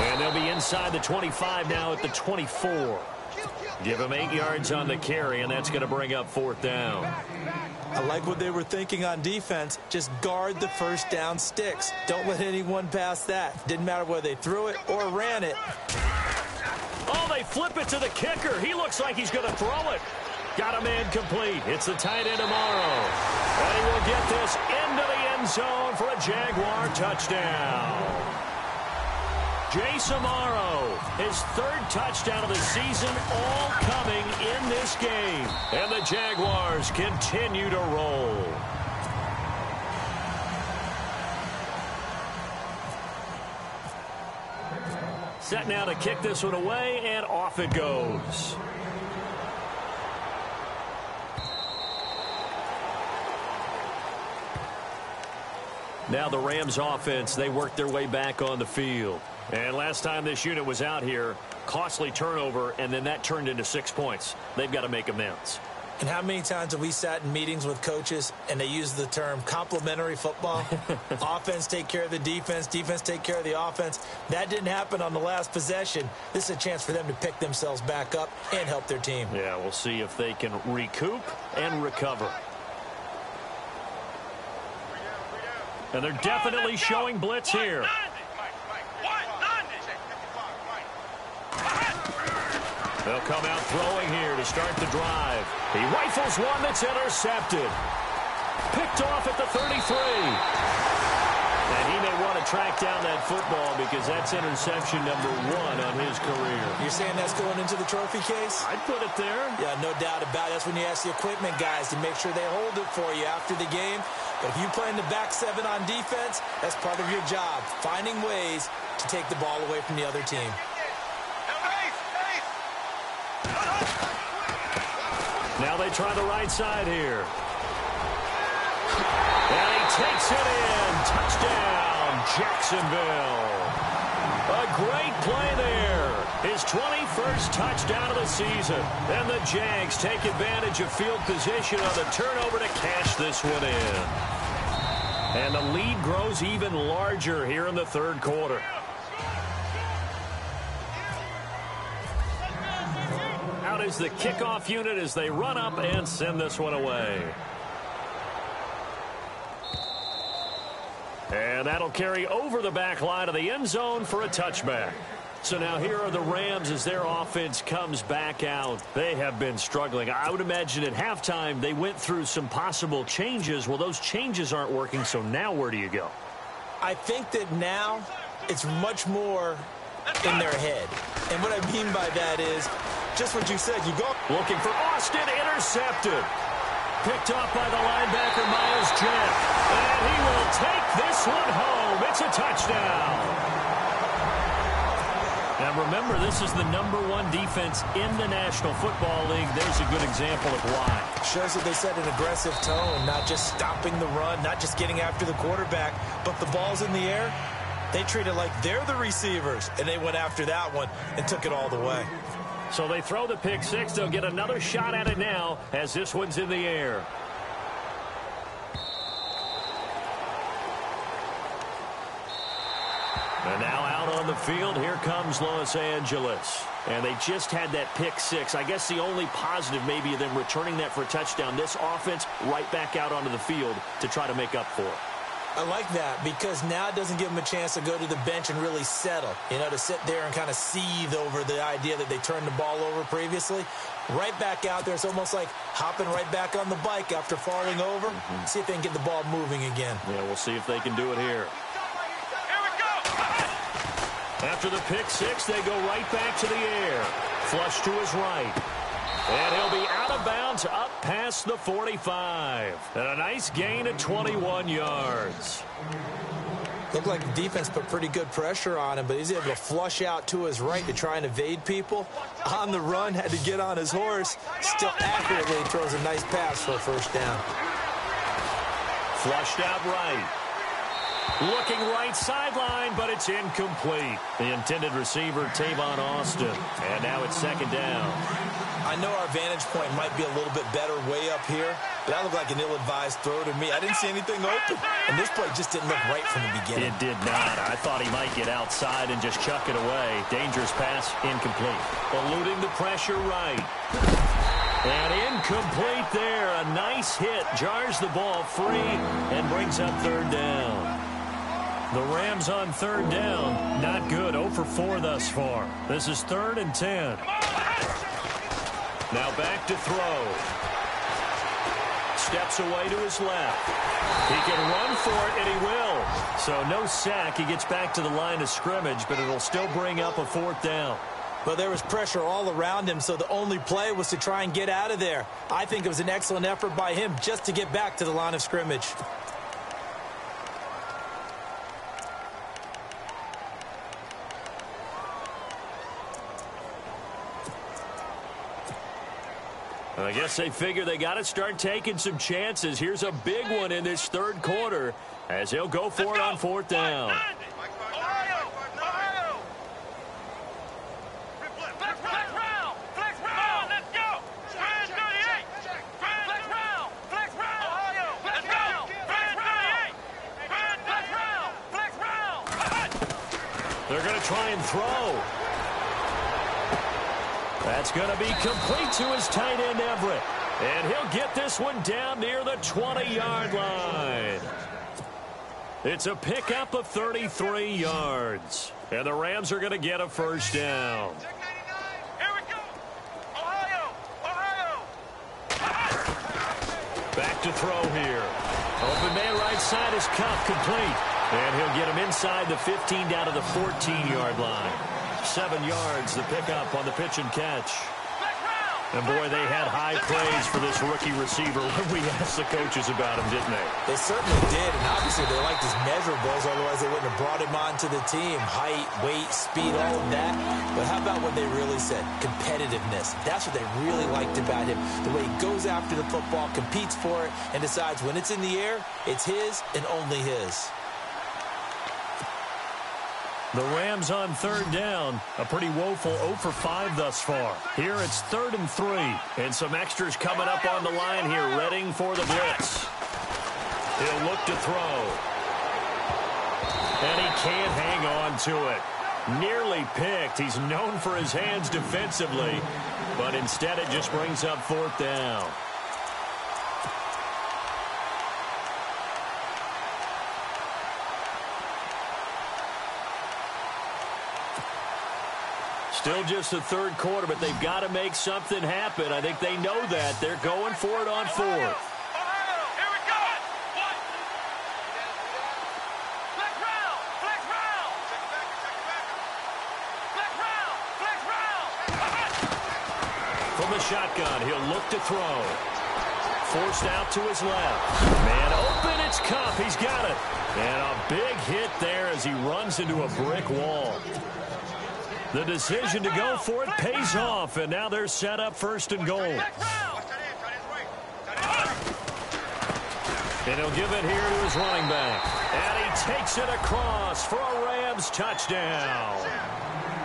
And they'll be inside the 25 now at the 24. Give him 8 yards on the carry, and that's going to bring up 4th down. I like what they were thinking on defense. Just guard the first down sticks. Don't let anyone pass that. Didn't matter whether they threw it or ran it. Oh, they flip it to the kicker. He looks like he's going to throw it. Got a man complete. It's the tight end Amaro. And he will get this into the end zone for a Jaguar touchdown. Jace Amaro, his 3rd touchdown of the season, all coming in this game. And the Jaguars continue to roll. Set now to kick this one away, and off it goes. Now the Rams offense, they work their way back on the field. And last time this unit was out here, costly turnover, and then that turned into 6 points. They've got to make amends. And how many times have we sat in meetings with coaches and they use the term complementary football? Offense take care of the defense, defense take care of the offense. That didn't happen on the last possession. This is a chance for them to pick themselves back up and help their team. Yeah, we'll see if they can recoup and recover. And they're definitely showing blitz here. They'll come out throwing here to start the drive. He rifles one that's intercepted. Picked off at the 33. And he may want to track down that football because that's interception number 1 on his career. You're saying that's going into the trophy case? I'd put it there. Yeah, no doubt about it. That's when you ask the equipment guys to make sure they hold it for you after the game. But if you play in the back 7 on defense, that's part of your job, finding ways to take the ball away from the other team. Now they try the right side here. And he takes it in. Touchdown, Jacksonville. A great play there. His 21st touchdown of the season. And the Jags take advantage of field position on the turnover to cash this one in. And the lead grows even larger here in the third quarter. Out is the kickoff unit as they run up and send this one away. And that'll carry over the back line of the end zone for a touchback. So now here are the Rams as their offense comes back out. They have been struggling. I would imagine at halftime they went through some possible changes. Well, those changes aren't working, so now where do you go? I think that now it's much more in their head. And what I mean by that is just what you said. You go looking for Austin, intercepted. Picked off by the linebacker, Myles Jack. And he will take this one home. It's a touchdown. Now remember, this is the #1 defense in the National Football League. There's a good example of why. Shows that they set an aggressive tone, not just stopping the run, not just getting after the quarterback, but the ball's in the air. They treat it like they're the receivers, and they went after that one and took it all the way. So they throw the pick six. They'll get another shot at it now as this one's in the air. And now out on the field, here comes Los Angeles. And they just had that pick six. I guess the only positive maybe of them returning that for a touchdown. This offense right back out onto the field to try to make up for it. I like that because now it doesn't give them a chance to go to the bench and really settle, to sit there and kind of seethe over the idea that they turned the ball over previously. Right back out there. It's almost like hopping right back on the bike after falling over. See if they can get the ball moving again. Yeah, we'll see if they can do it here. After the pick six, they go right back to the air. Flush to his right. And he'll be out of bounds up past the 45. And a nice gain of 21 yards. Looked like the defense put pretty good pressure on him, but he's able to flush out to his right to try and evade people. On the run, had to get on his horse. Still accurately throws a nice pass for a first down. Flushed out right. Looking right sideline, but it's incomplete. The intended receiver, Tavon Austin. And now it's second down. I know our vantage point might be a little bit better way up here, but that looked like an ill-advised throw to me. I didn't see anything open, and this play just didn't look right from the beginning. It did not. I thought he might get outside and just chuck it away. Dangerous pass, incomplete. Eluding the pressure right. And incomplete there. A nice hit. Jars the ball free and brings up third down. The Rams on third down. Not good. 0 for 4 thus far. This is 3rd and 10. Now back to throw. Steps away to his left. He can run for it, and he will. So no sack. He gets back to the line of scrimmage, but it'll still bring up a 4th down. Well, there was pressure all around him, so the only play was to try and get out of there. I think it was an excellent effort by him just to get back to the line of scrimmage. I guess they figure they got to start taking some chances. Here's a big one in this third quarter as he'll go for it on 4th down. They're going to try and throw. That's going to be complete to his tight end, Everett. And he'll get this one down near the 20-yard line. It's a pickup of 33 yards. And the Rams are going to get a first down. Here we go. Ohio. Back to throw here. Open man right side is Kupp, complete. And he'll get him inside the 15 down to the 14-yard line. 7 yards, the pickup on the pitch and catch. And, boy, they had high praise for this rookie receiver when we asked the coaches about him, didn't they? They certainly did, and obviously they liked his measurables, otherwise they wouldn't have brought him onto the team. Height, weight, speed, all of that. But how about what they really said? Competitiveness. That's what they really liked about him. The way he goes after the football, competes for it, and decides when it's in the air, it's his and only his. The Rams on third down. A pretty woeful 0 for 5 thus far. Here it's 3rd and 3. And some extras coming up on the line here, readying for the blitz. He'll look to throw. And he can't hang on to it. Nearly picked. He's known for his hands defensively. But instead it just brings up 4th down. Still just the third quarter, but they've got to make something happen. I think they know that. They're going for it on 4th. Ohio, here we go. Flex round. From the shotgun, he'll look to throw. Forced out to his left. Man open, it's Kupp. He's got it. And a big hit there as he runs into a brick wall. The decision to go for it pays off, and now they're set up 1st and goal. And he'll give it here to his running back. And he takes it across for a Rams touchdown.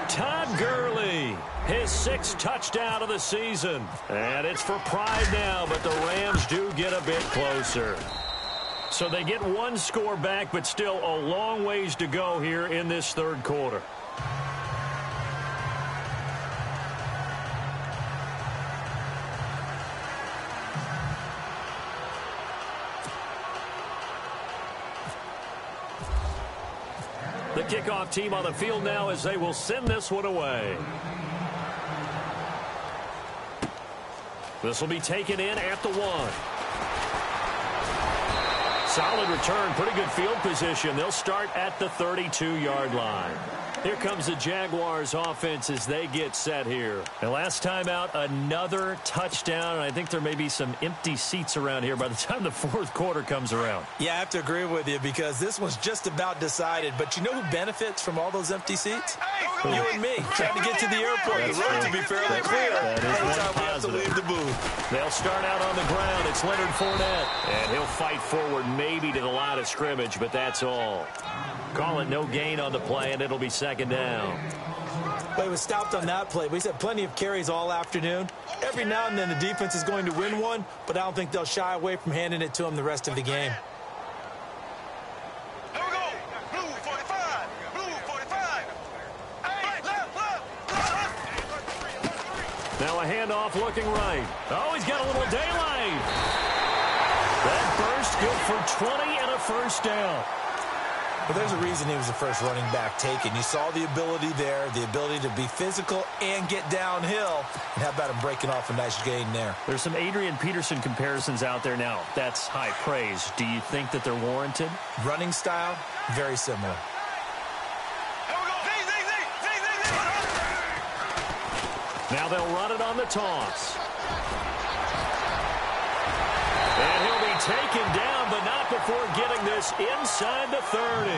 Todd Gurley, his 6th touchdown of the season. And it's for pride now, but the Rams do get a bit closer. So they get 1 score back, but still a long ways to go here in this 3rd quarter. The kickoff team on the field now as they will send this one away. This will be taken in at the 1. Solid return, pretty good field position. They'll start at the 32-yard line. Here comes the Jaguars offense as they get set here. And last time out, another touchdown. And I think there may be some empty seats around here by the time the 4th quarter comes around. Yeah, I have to agree with you because this one's just about decided. But you know who benefits from all those empty seats? You and me, trying to get to the airport. The road to be fairly clear. Every time we have to leave the booth. They'll start out on the ground. It's Leonard Fournette. And he'll fight forward maybe to the line of scrimmage, but that's all. Call it no gain on the play, and it'll be 2nd down. Well, he was stopped on that play. We said plenty of carries all afternoon. Every now and then the defense is going to win one, but I don't think they'll shy away from handing it to him the rest of the game. Here we go. Blue 45. Blue 45. Hey, left. Now a handoff looking right. Oh, he's got a little daylight. That burst good for 20 and a first down. But there's a reason he was the first running back taken. You saw the ability there, the ability to be physical and get downhill. And how about him breaking off a nice gain there? There's some Adrian Peterson comparisons out there now. That's high praise. Do you think that they're warranted? Running style, very similar. Now they'll run it on the toss. And he'll be taken down, but not before getting this inside the 30.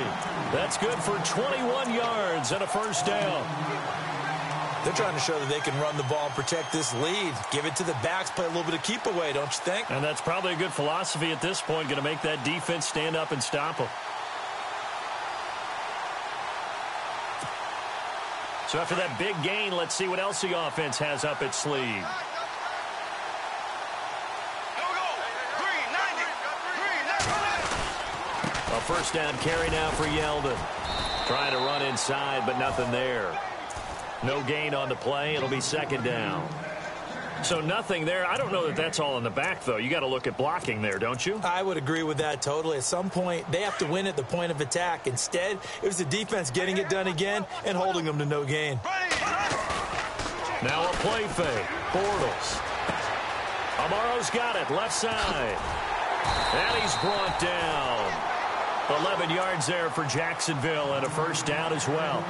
That's good for 21 yards and a first down. They're trying to show that they can run the ball and protect this lead. Give it to the backs, play a little bit of keep away, don't you think? And that's probably a good philosophy at this point, going to make that defense stand up and stop them. So after that big gain, let's see what else the offense has up its sleeve. A first down carry now for Yeldon. Trying to run inside, but nothing there. No gain on the play. It'll be second down. So nothing there. I don't know that that's all in the back, though. You got to look at blocking there, don't you? I would agree with that totally. At some point, they have to win at the point of attack. Instead, it was the defense getting it done again and holding them to no gain. Now a play fake. Bortles. Amaro's got it. Left side. And he's brought down. 11 yards there for Jacksonville and a first down as well.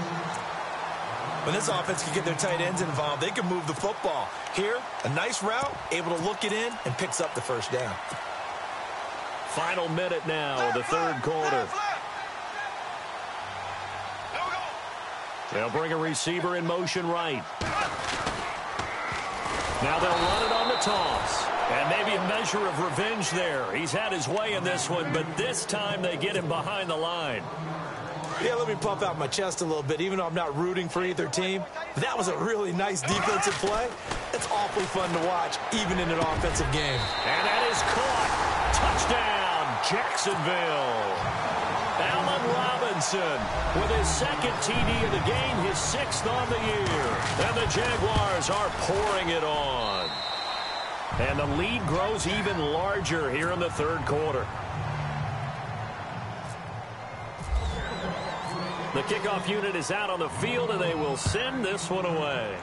When this offense can get their tight ends involved, they can move the football. Here, a nice route, able to look it in, and picks up the first down. Final minute now of the third quarter. They'll bring a receiver in motion right. Now they'll run it on the toss. And maybe a measure of revenge there. He's had his way in this one, but this time they get him behind the line. Yeah, let me puff out my chest a little bit, even though I'm not rooting for either team. That was a really nice defensive play. It's awfully fun to watch, even in an offensive game. And that is caught. Touchdown, Jacksonville. Allen Robinson with his second TD of the game, his 6th on the year. And the Jaguars are pouring it on. And the lead grows even larger here in the third quarter. The kickoff unit is out on the field, and they will send this one away.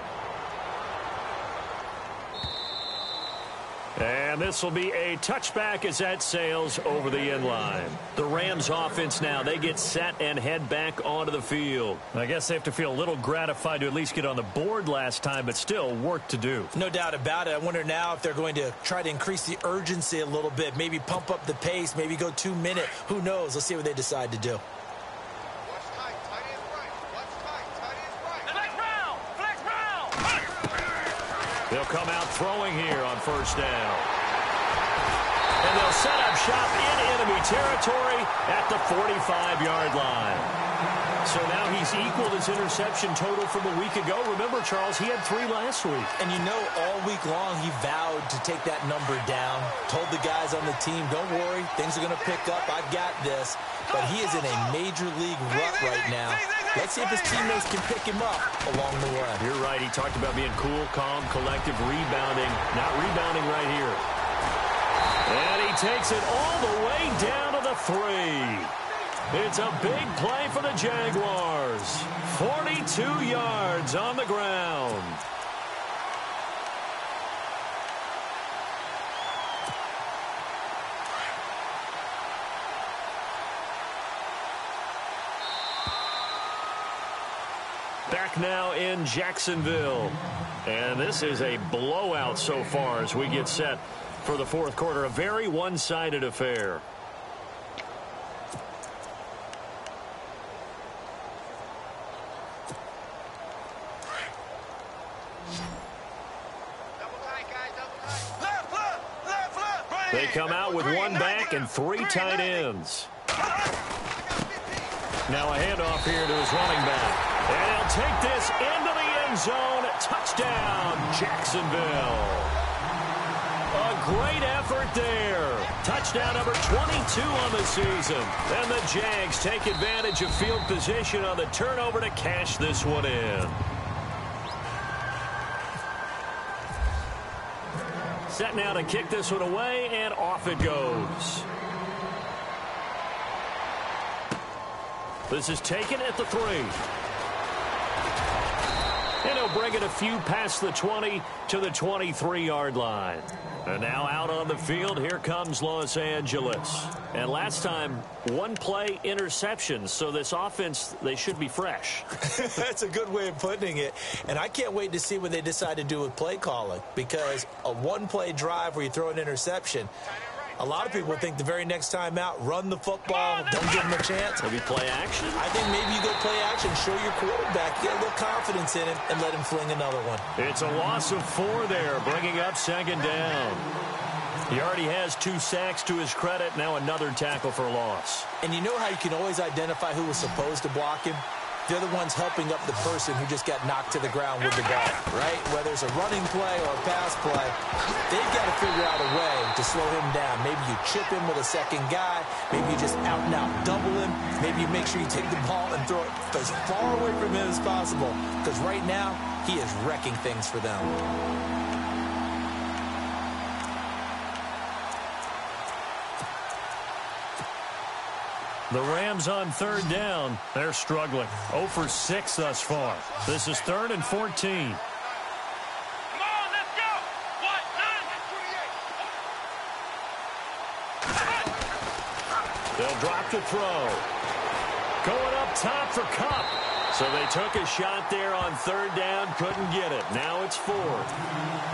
And this will be a touchback as that sails over the end line. The Rams offense now, they get set and head back onto the field. I guess they have to feel a little gratified to at least get on the board last time, but still work to do. No doubt about it. I wonder now if they're going to try to increase the urgency a little bit, maybe pump up the pace, maybe go 2-minute. Who knows? Let's see what they decide to do. They'll come out throwing here on first down. And they'll set up shop in enemy territory at the 45-yard line. So now he's equaled his interception total from a week ago. Remember, Charles, he had 3 last week. And you know, all week long he vowed to take that number down. Told the guys on the team, don't worry, things are going to pick up. I've got this. But he is in a major league rut right now. Let's see if his teammates can pick him up along the way. You're right. He talked about being cool, calm, collective, rebounding. Not rebounding right here. And he takes it all the way down to the 3. It's a big play for the Jaguars. 42 yards on the ground. Back now in Jacksonville. And this is a blowout so far as we get set for the fourth quarter. A very one-sided affair. They come out with 1 back and 3 tight ends. Now a handoff here to his running back. And he'll take this into the end zone. Touchdown, Jacksonville. A great effort there. Touchdown number 22 on the season. And the Jags take advantage of field position on the turnover to cash this one in. Set now to kick this one away, and off it goes. This is taken at the 3. And he'll bring it a few past the 20 to the 23-yard line. And now out on the field, here comes Los Angeles. And last time, 1 play interception. So this offense, they should be fresh. That's a good way of putting it. And I can't wait to see what they decide to do with play calling. Because a 1-play drive where you throw an interception, a lot of people think the very next time out, run the football, don't give them a chance. Maybe play action? I think maybe you go play action, show your quarterback, get a little confidence in him, and let him fling another one. It's a loss of 4 there, bringing up second down. He already has 2 sacks to his credit, now another tackle for loss. And you know how you can always identify who was supposed to block him? they're the ones helping up the person who just got knocked to the ground with the ball, right? Whether it's a running play or a pass play, they've got to figure out a way to slow him down. Maybe you chip him with a second guy. Maybe you just out and out double him. Maybe you make sure you take the ball and throw it as far away from him as possible, because right now he is wrecking things for them. The Rams on third down. They're struggling. 0 for 6 thus far. This is 3rd and 14. Come on, let's go. What? 9. They'll drop the throw. Going up top for Kupp. So they took a shot there on third down, couldn't get it. Now it's 4th.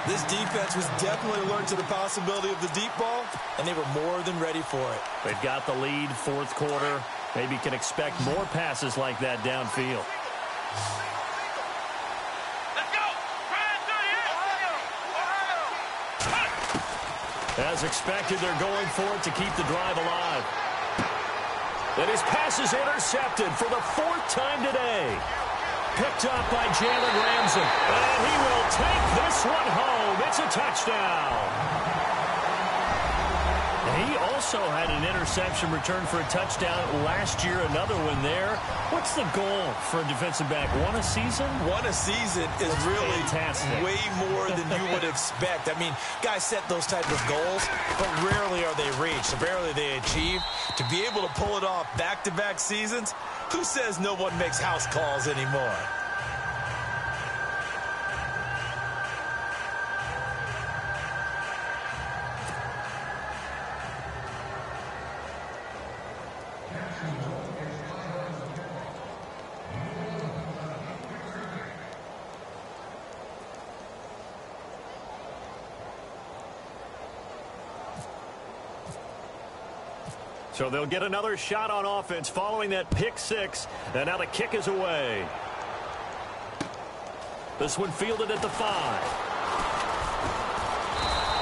This defense was definitely alert to the possibility of the deep ball, and they were more than ready for it. They've got the lead, 4th quarter. Maybe can expect more passes like that downfield. Let's go. Ohio. As expected, they're going for it to keep the drive alive. And his pass is intercepted for the 4th time today. Picked up by Jalen Ramsey. And he will take this one home. It's a touchdown. He also had an interception return for a touchdown last year. Another one there. What's the goal for a defensive back? One a season? One a season is really fantastic. Way more than you would expect. I mean, guys set those type of goals, but rarely are they reached. Rarely they achieved. To be able to pull it off back-to-back seasons, who says no one makes house calls anymore? So they'll get another shot on offense following that pick 6. And now the kick is away. This one fielded at the 5.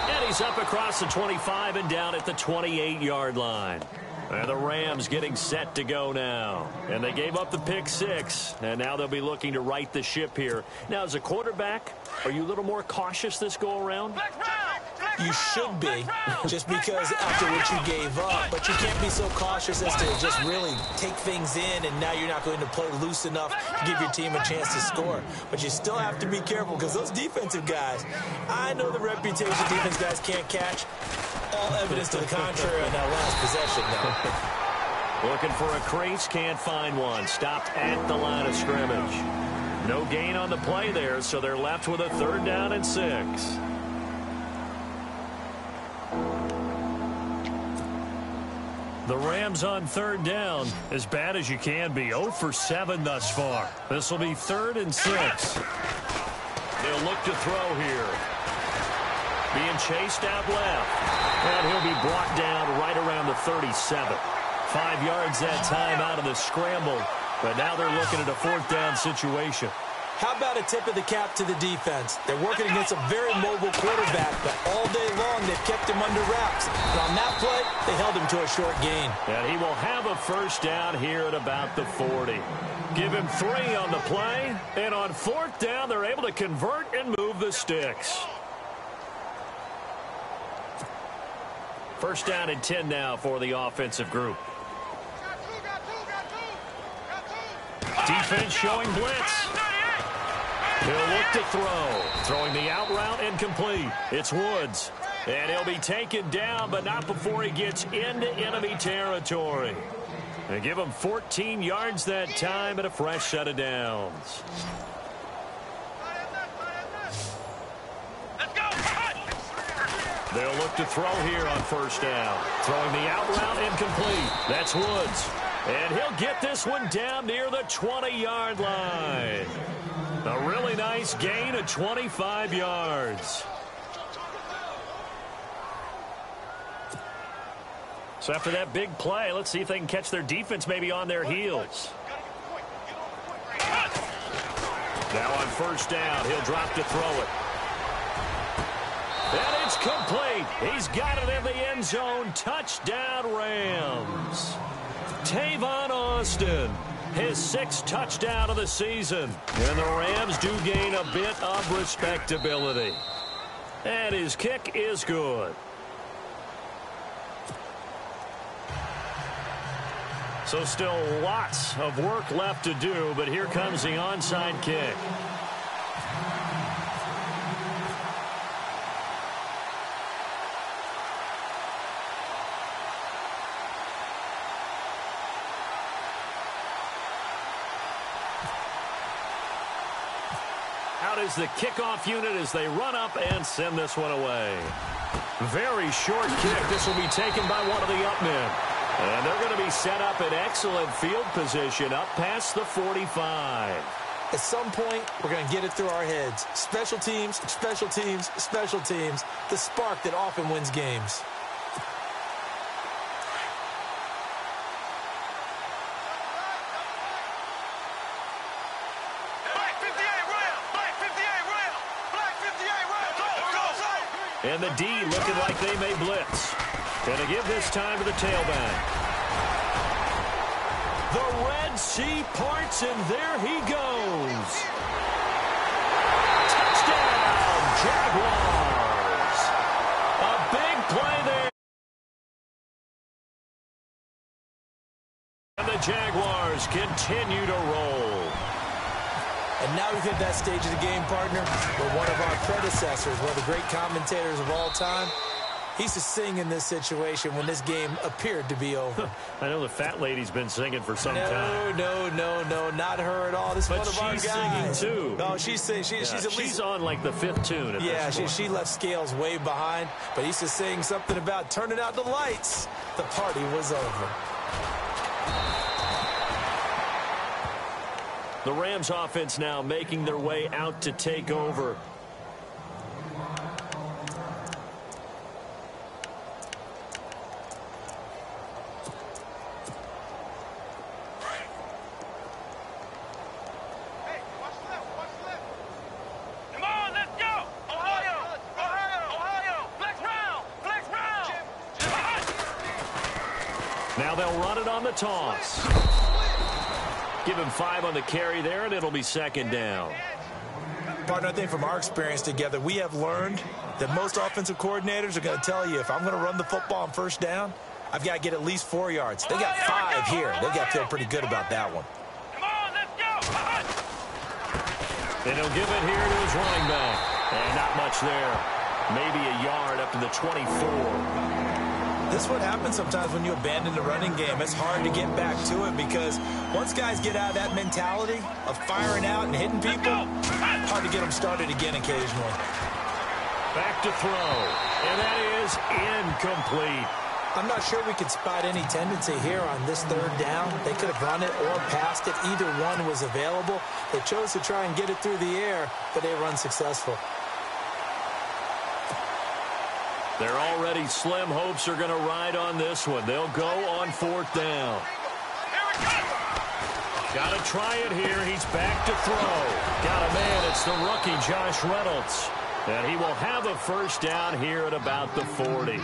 And he's up across the 25 and down at the 28-yard line. And the Rams getting set to go now. And they gave up the pick 6. And now they'll be looking to right the ship here. Now, as a quarterback, are you a little more cautious this go-around? You should be, just because after what you gave up. But you can't be so cautious as to just really take things in, and now you're not going to play loose enough to give your team a chance to score. But you still have to be careful, because those defensive guys, I know the reputation defense guys can't catch. All evidence to the contrary on that last possession now. Looking for a crease, can't find one. Stopped at the line of scrimmage. No gain on the play there, so they're left with a 3rd down and 6. The Rams on 3rd down, as bad as you can be. 0 for 7 thus far. This will be 3rd and 6. They'll look to throw here. Being chased out left. And he'll be brought down right around the 37. 5 yards that time out of the scramble. But now they're looking at a 4th down situation. How about a tip of the cap to the defense? They're working against a very mobile quarterback, but all day long they've kept him under wraps. And on that play, they held him to a short gain. And he will have a 1st down here at about the 40. Give him 3 on the play. And on 4th down, they're able to convert and move the sticks. 1st down and 10 now for the offensive group. Defense showing blitz. He'll look to throw. Throwing the out route incomplete. It's Woods. And he'll be taken down, but not before he gets into enemy territory. They give him 14 yards that time and a fresh set of downs. They'll look to throw here on 1st down. Throwing the out route incomplete. That's Woods. And he'll get this one down near the 20-yard line. A really nice gain of 25 yards. So after that big play, let's see if they can catch their defense maybe on their heels. Now on 1st down, he'll drop to throw it. And it's complete. He's got it in the end zone. Touchdown, Rams. Tavon Austin. his 6th touchdown of the season. And the Rams do gain a bit of respectability. And his kick is good. So still lots of work left to do, but here comes the onside kick. Out is the kickoff unit as they run up and send this one away. Very short kick. This will be taken by one of the up men. And they're going to be set up in excellent field position up past the 45. At some point, we're going to get it through our heads. Special teams, special teams, special teams. The spark that often wins games. And the D looking like they may blitz. Going to give this time to the tailback. The Red Sea parts, and there he goes. Touchdown, Jaguars. A big play there. And the Jaguars continue to roll. And now we've hit that stage of the game, partner, where one of our predecessors, one of the great commentators of all time, he's just singing in this situation when this game appeared to be over. I know the fat lady's been singing for some time. No, not her at all. This is one of our guys. But she's singing, too. No, she's singing. She's at least... She's on, like, the 5th tune at this point. She left Scales way behind, but he's just saying something about turning out the lights. The party was over. The Rams offense now making their way out to take over. Now they'll run it on the toss. Give him 5 on the carry there, and it'll be 2nd down. Partner, I think from our experience together, we have learned that most offensive coordinators are going to tell you, if I'm going to run the football on 1st down, I've got to get at least 4 yards. They got 5 here. They got to feel pretty good about that one. And he'll give it here to his running back. And not much there. Maybe a yard up to the 24. This is what happens sometimes when you abandon the running game. It's hard to get back to it because once guys get out of that mentality of firing out and hitting people, hard to get them started again occasionally. Back to throw. And that is incomplete. I'm not sure we could spot any tendency here on this 3rd down. They could have run it or passed it. Either one was available. They chose to try and get it through the air, but they were unsuccessful. Their already slim hopes are going to ride on this one. They'll go on 4th down. Got to try it here. He's back to throw. Got a man. It's the rookie, Josh Reynolds. And he will have a 1st down here at about the 40.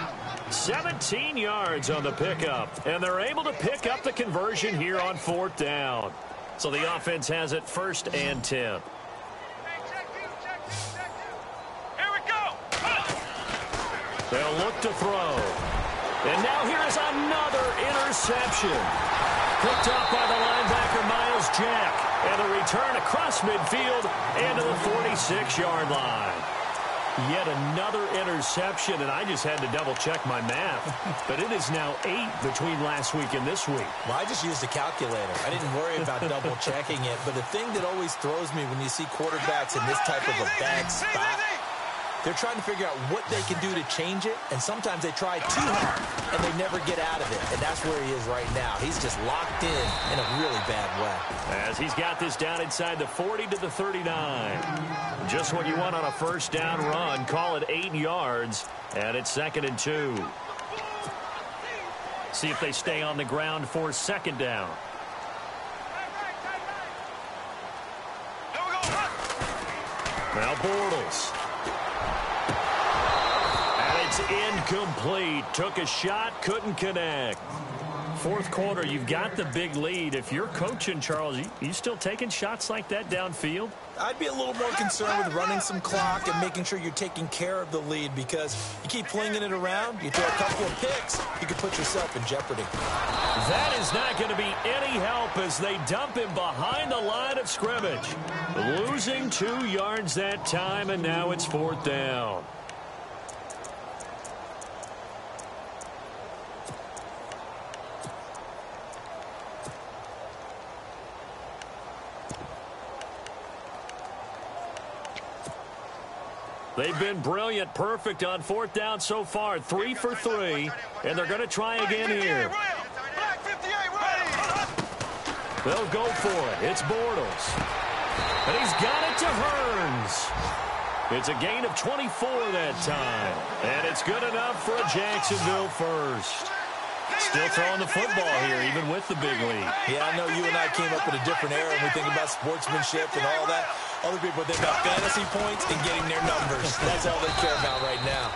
17 yards on the pickup. And they're able to pick up the conversion here on 4th down. So the offense has it 1st and 10. They'll look to throw. And now here is another interception. Picked up by the linebacker, Miles Jack. And a return across midfield and to the 46-yard line. Yet another interception, and I just had to double-check my math. But it is now 8 between last week and this week. Well, I just used a calculator. I didn't worry about double-checking it. But the thing that always throws me when you see quarterbacks in this type of a bad spot, they're trying to figure out what they can do to change it, and sometimes they try too hard, and they never get out of it. And that's where he is right now. He's just locked in a really bad way. As he's got this down inside the 40 to the 39. Just what you want on a 1st down run. Call it 8 yards, and it's 2nd and 2. See if they stay on the ground for 2nd down. Now Bortles. And it's incomplete. Took a shot, couldn't connect. Fourth quarter, you've got the big lead. If you're coaching, Charles, you still taking shots like that downfield? I'd be a little more concerned with running some clock and making sure you're taking care of the lead, because you keep flinging it around, you throw a couple of picks, you could put yourself in jeopardy. That is not going to be any help as they dump him behind the line of scrimmage. Losing 2 yards that time, and now it's 4th down. They've been brilliant, perfect on 4th down so far. 3 for 3, and they're going to try again here. They'll go for it. It's Bortles. And he's got it to Hearns. It's a gain of 24 that time. And it's good enough for a Jacksonville first. Still throwing the football here, even with the big lead. Yeah, I know you and I came up in a different era when we think about sportsmanship and all that. Other people think about fantasy points and getting their numbers. That's all they care about right now.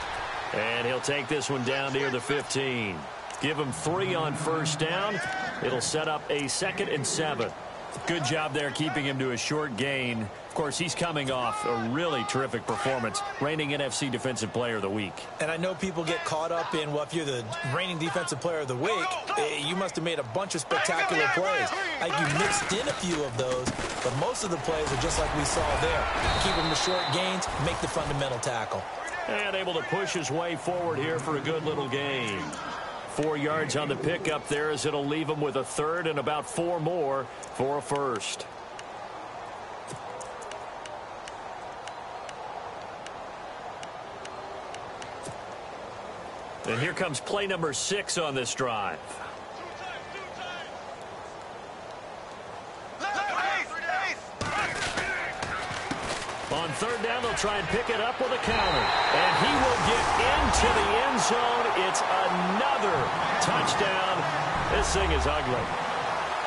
And he'll take this one down near the 15. Give him 3 on 1st down. It'll set up a 2nd and 7. Good job there keeping him to a short gain. Of course, he's coming off a really terrific performance, reigning NFC Defensive Player of the Week. And I know people get caught up in, well, if you're the reigning Defensive Player of the Week, you must have made a bunch of spectacular plays. Like, you mixed in a few of those, but most of the plays are just like we saw there. Keep them to short gains, make the fundamental tackle. And able to push his way forward here for a good little gain. 4 yards on the pickup there, as it'll leave him with a 3rd and about 4 more for a first. And here comes play number 6 on this drive. On 3rd down, they'll try and pick it up with a counter. And he will get into the end zone. It's another touchdown. This thing is ugly.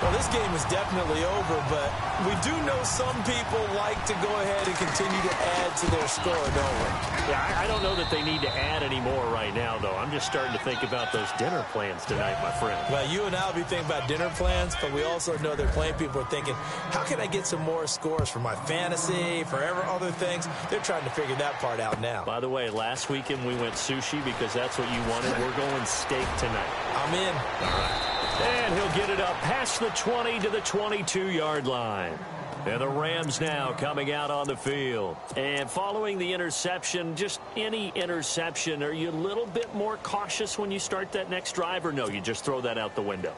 Well, this game is definitely over, but we do know some people like to go ahead and continue to add to their score, don't we? Yeah, I don't know that they need to add any more right now, though. I'm just starting to think about those dinner plans tonight, my friend. Well, you and I will be thinking about dinner plans, but we also know they're playing people are thinking, how can I get some more scores for my fantasy, for other things? They're trying to figure that part out now. By the way, last weekend we went sushi because that's what you wanted. We're going steak tonight. I'm in. All right. And he'll get it up past the 20 to the 22-yard line. And the Rams now coming out on the field. And following the interception, just any interception, are you a little bit more cautious when you start that next drive, or no, you just throw that out the window?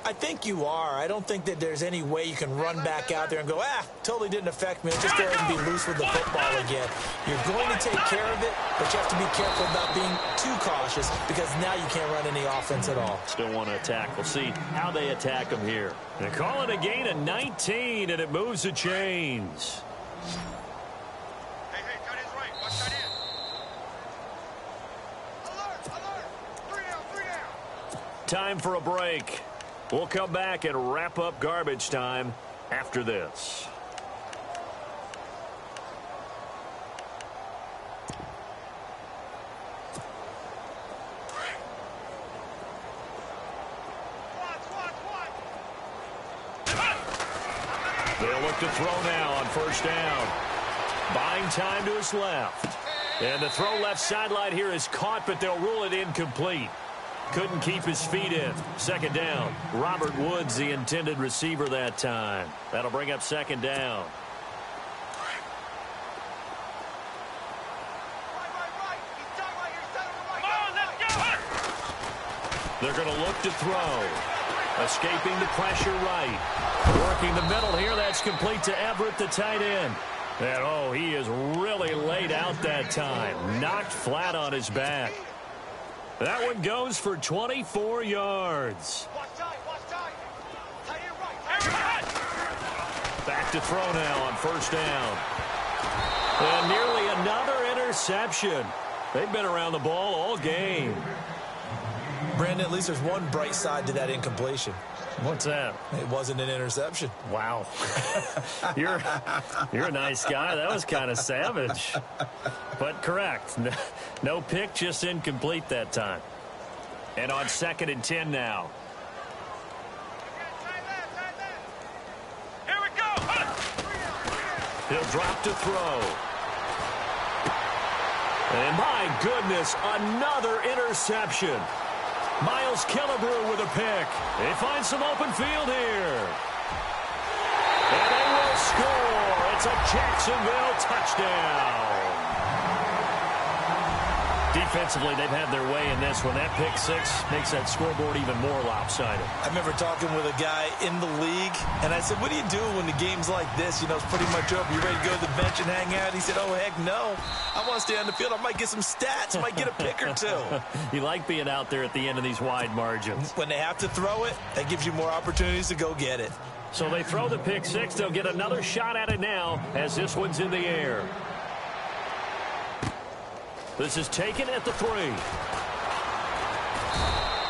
I think you are. I don't think that there's any way you can run back out there and go, totally didn't affect me. I'll just go ahead and be loose with the football again. You're going to take care of it, but you have to be careful about being too cautious, because now you can't run any offense at all. Still want to attack. We'll see how they attack them here. They call it a gain of 19, and it moves the chains. Hey, tight end's right. Watch tight end. Alert! 3 down. Time for a break. We'll come back and wrap up garbage time after this. They'll look to throw now on 1st down. Buying time to his left. And the throw left sideline here is caught, but they'll rule it incomplete. Couldn't keep his feet in. 2nd down. Robert Woods, the intended receiver that time. That'll bring up 2nd down. They're going to look to throw. Escaping the pressure right. Working the middle here. That's complete to Everett, the tight end. And, he is really laid out that time. Knocked flat on his back. That one goes for 24 yards. Back to throw now on 1st down. And nearly another interception. They've been around the ball all game. Brandon, at least there's one bright side to that incompletion. What's that? It wasn't an interception. Wow. You're a nice guy. That was kind of savage. But correct. No pick, just incomplete that time. And on 2nd and 10 now. He'll drop to throw. And my goodness, another interception. Miles Killebrew with a pick. They find some open field here. And they will score. It's a Jacksonville touchdown. Defensively, they've had their way in this one. That pick six makes that scoreboard even more lopsided. I remember talking with a guy in the league, and I said, what do you do when the game's like this? You know, it's pretty much over. You ready to go to the bench and hang out? He said, oh, heck no. I want to stay on the field. I might get some stats. I might get a pick or two. You like being out there at the end of these wide margins. When they have to throw it, that gives you more opportunities to go get it. So they throw the pick six. They'll get another shot at it now as this one's in the air. This is taken at the 3.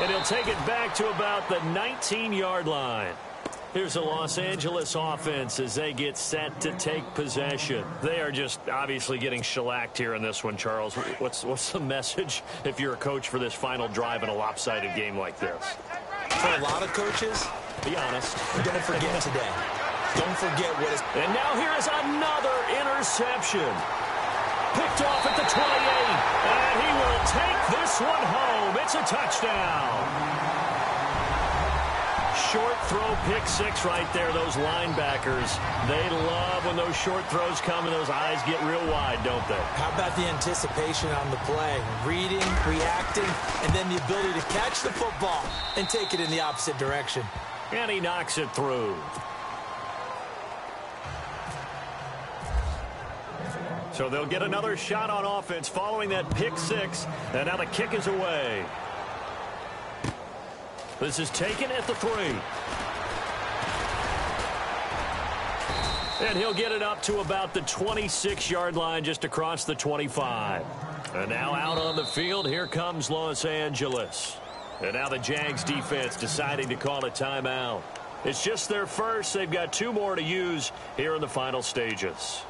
And he'll take it back to about the 19-yard line. Here's the Los Angeles offense as they get set to take possession. They are just obviously getting shellacked here in this one, Charles. What's the message if you're a coach for this final drive in a lopsided game like this? For a lot of coaches, be honest, don't forget today. Don't forget what is... And now here is another interception. Picked off at the 28, and he will take this one home. It's a touchdown. Short throw pick six right there, those linebackers. They love when those short throws come and those eyes get real wide, don't they? How about the anticipation on the play? Reading, reacting, and then the ability to catch the football and take it in the opposite direction. And he knocks it through. So they'll get another shot on offense following that pick six. And now the kick is away. This is taken at the 3. And he'll get it up to about the 26-yard line just across the 25. And now out on the field, here comes Los Angeles. And now the Jags defense deciding to call a timeout. It's just their first. They've got 2 more to use here in the final stages.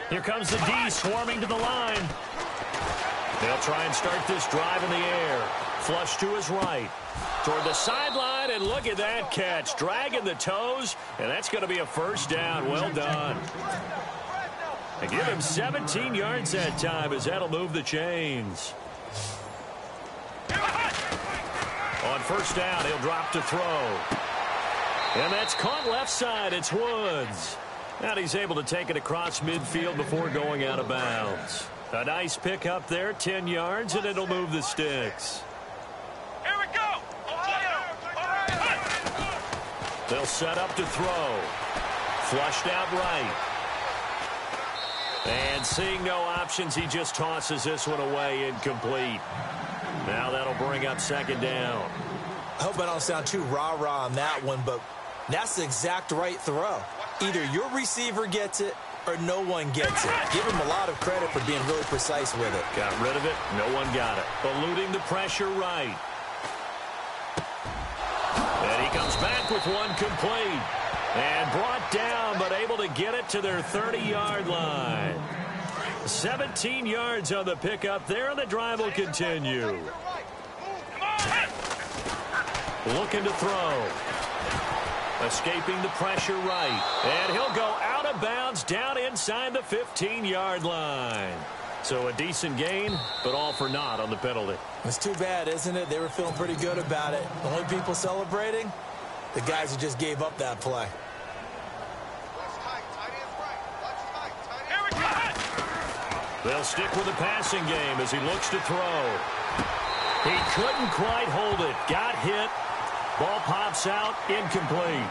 Here comes the D swarming to the line. They'll try and start this drive in the air. Flush to his right. Toward the sideline, and look at that catch. Dragging the toes, and that's going to be a first down. Well done. They give him 17 yards that time as that'll move the chains. On first down, he'll drop to throw. And that's caught left side. It's Woods. And he's able to take it across midfield before going out of bounds. A nice pickup there, 10 yards, and it'll move the sticks. Here we go! They'll set up to throw. Flushed out right. And seeing no options, he just tosses this one away, incomplete. Now that'll bring up second down. I hope I don't sound too rah-rah on that one, but that's the exact right throw. Either your receiver gets it or no one gets it. Give him a lot of credit for being really precise with it. Got rid of it. No one got it. Eluding the pressure right. And he comes back with one complete. And brought down, but able to get it to their 30-yard line. 17 yards on the pickup there, and the drive will continue. Looking to throw. Escaping the pressure right. And he'll go out of bounds down inside the 15-yard line. So a decent gain, but all for naught on the penalty. It's too bad, isn't it? They were feeling pretty good about it. The only people celebrating, the guys who just gave up that play. They'll stick with the passing game as he looks to throw. He couldn't quite hold it. Got hit. Ball pops out, incomplete.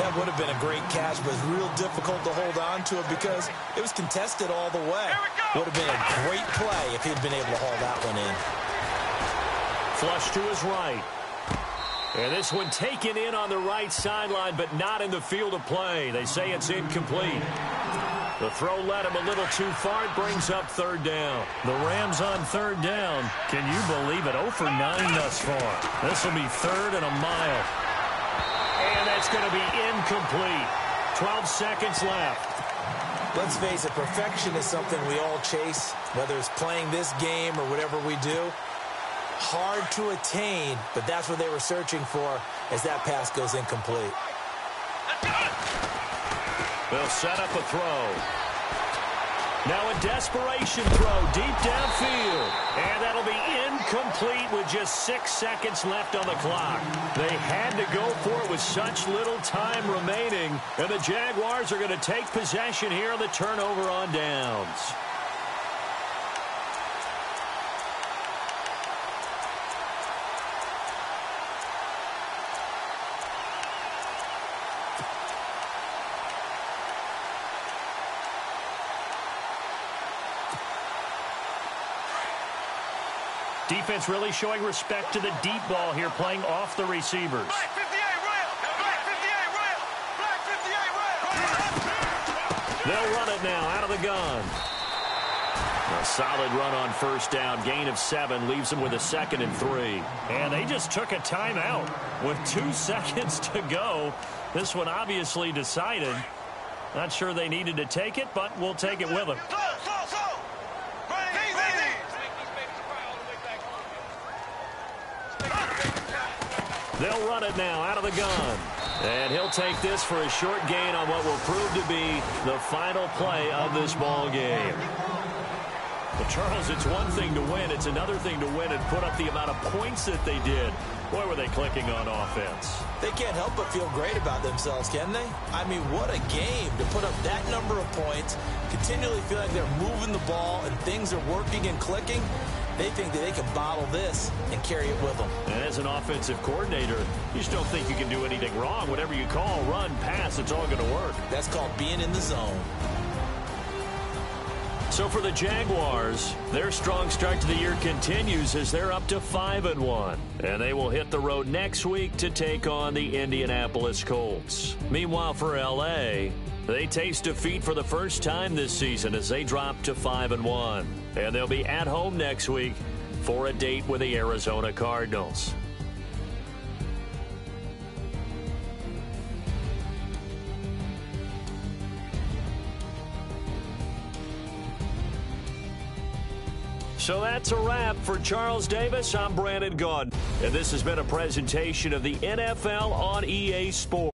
That would have been a great catch, but it's real difficult to hold on to it because it was contested all the way. Would have been a great play if he'd been able to haul that one in. Flush to his right. And this one taken in on the right sideline, but not in the field of play. They say it's incomplete. The throw led him a little too far. It brings up third down. The Rams on third down. Can you believe it? 0 for 9 thus far. This will be third and a mile. And that's going to be incomplete. 12 seconds left. Let's face it, perfection is something we all chase, whether it's playing this game or whatever we do. Hard to attain, but that's what they were searching for as that pass goes incomplete. They'll set up a throw. Now a desperation throw deep downfield. And that'll be incomplete with just 6 seconds left on the clock. They had to go for it with such little time remaining. And the Jaguars are going to take possession here on the turnover on downs. Defense really showing respect to the deep ball here, playing off the receivers. Black 58 rail. Black 58 rail. Black 58 rail. They'll run it now out of the gun. A solid run on first down. Gain of 7 leaves them with a 2nd and 3. And they just took a timeout with 2 seconds to go. This one obviously decided. Not sure they needed to take it, but we'll take it with them. They'll run it now out of the gun. And he'll take this for a short gain on what will prove to be the final play of this ball game. But, Charles, it's one thing to win. It's another thing to win and put up the amount of points that they did. Boy, were they clicking on offense. They can't help but feel great about themselves, can they? I mean, what a game to put up that number of points, continually feel like they're moving the ball and things are working and clicking. They think that they can bottle this and carry it with them. And as an offensive coordinator, you just don't think you can do anything wrong. Whatever you call, run, pass, it's all going to work. That's called being in the zone. So for the Jaguars, their strong start to the year continues as they're up to 5-1. And they will hit the road next week to take on the Indianapolis Colts. Meanwhile, for L.A., they taste defeat for the first time this season as they drop to 5-1. And they'll be at home next week for a date with the Arizona Cardinals. So that's a wrap. For Charles Davis, I'm Brandon Gaudin. And this has been a presentation of the NFL on EA Sports.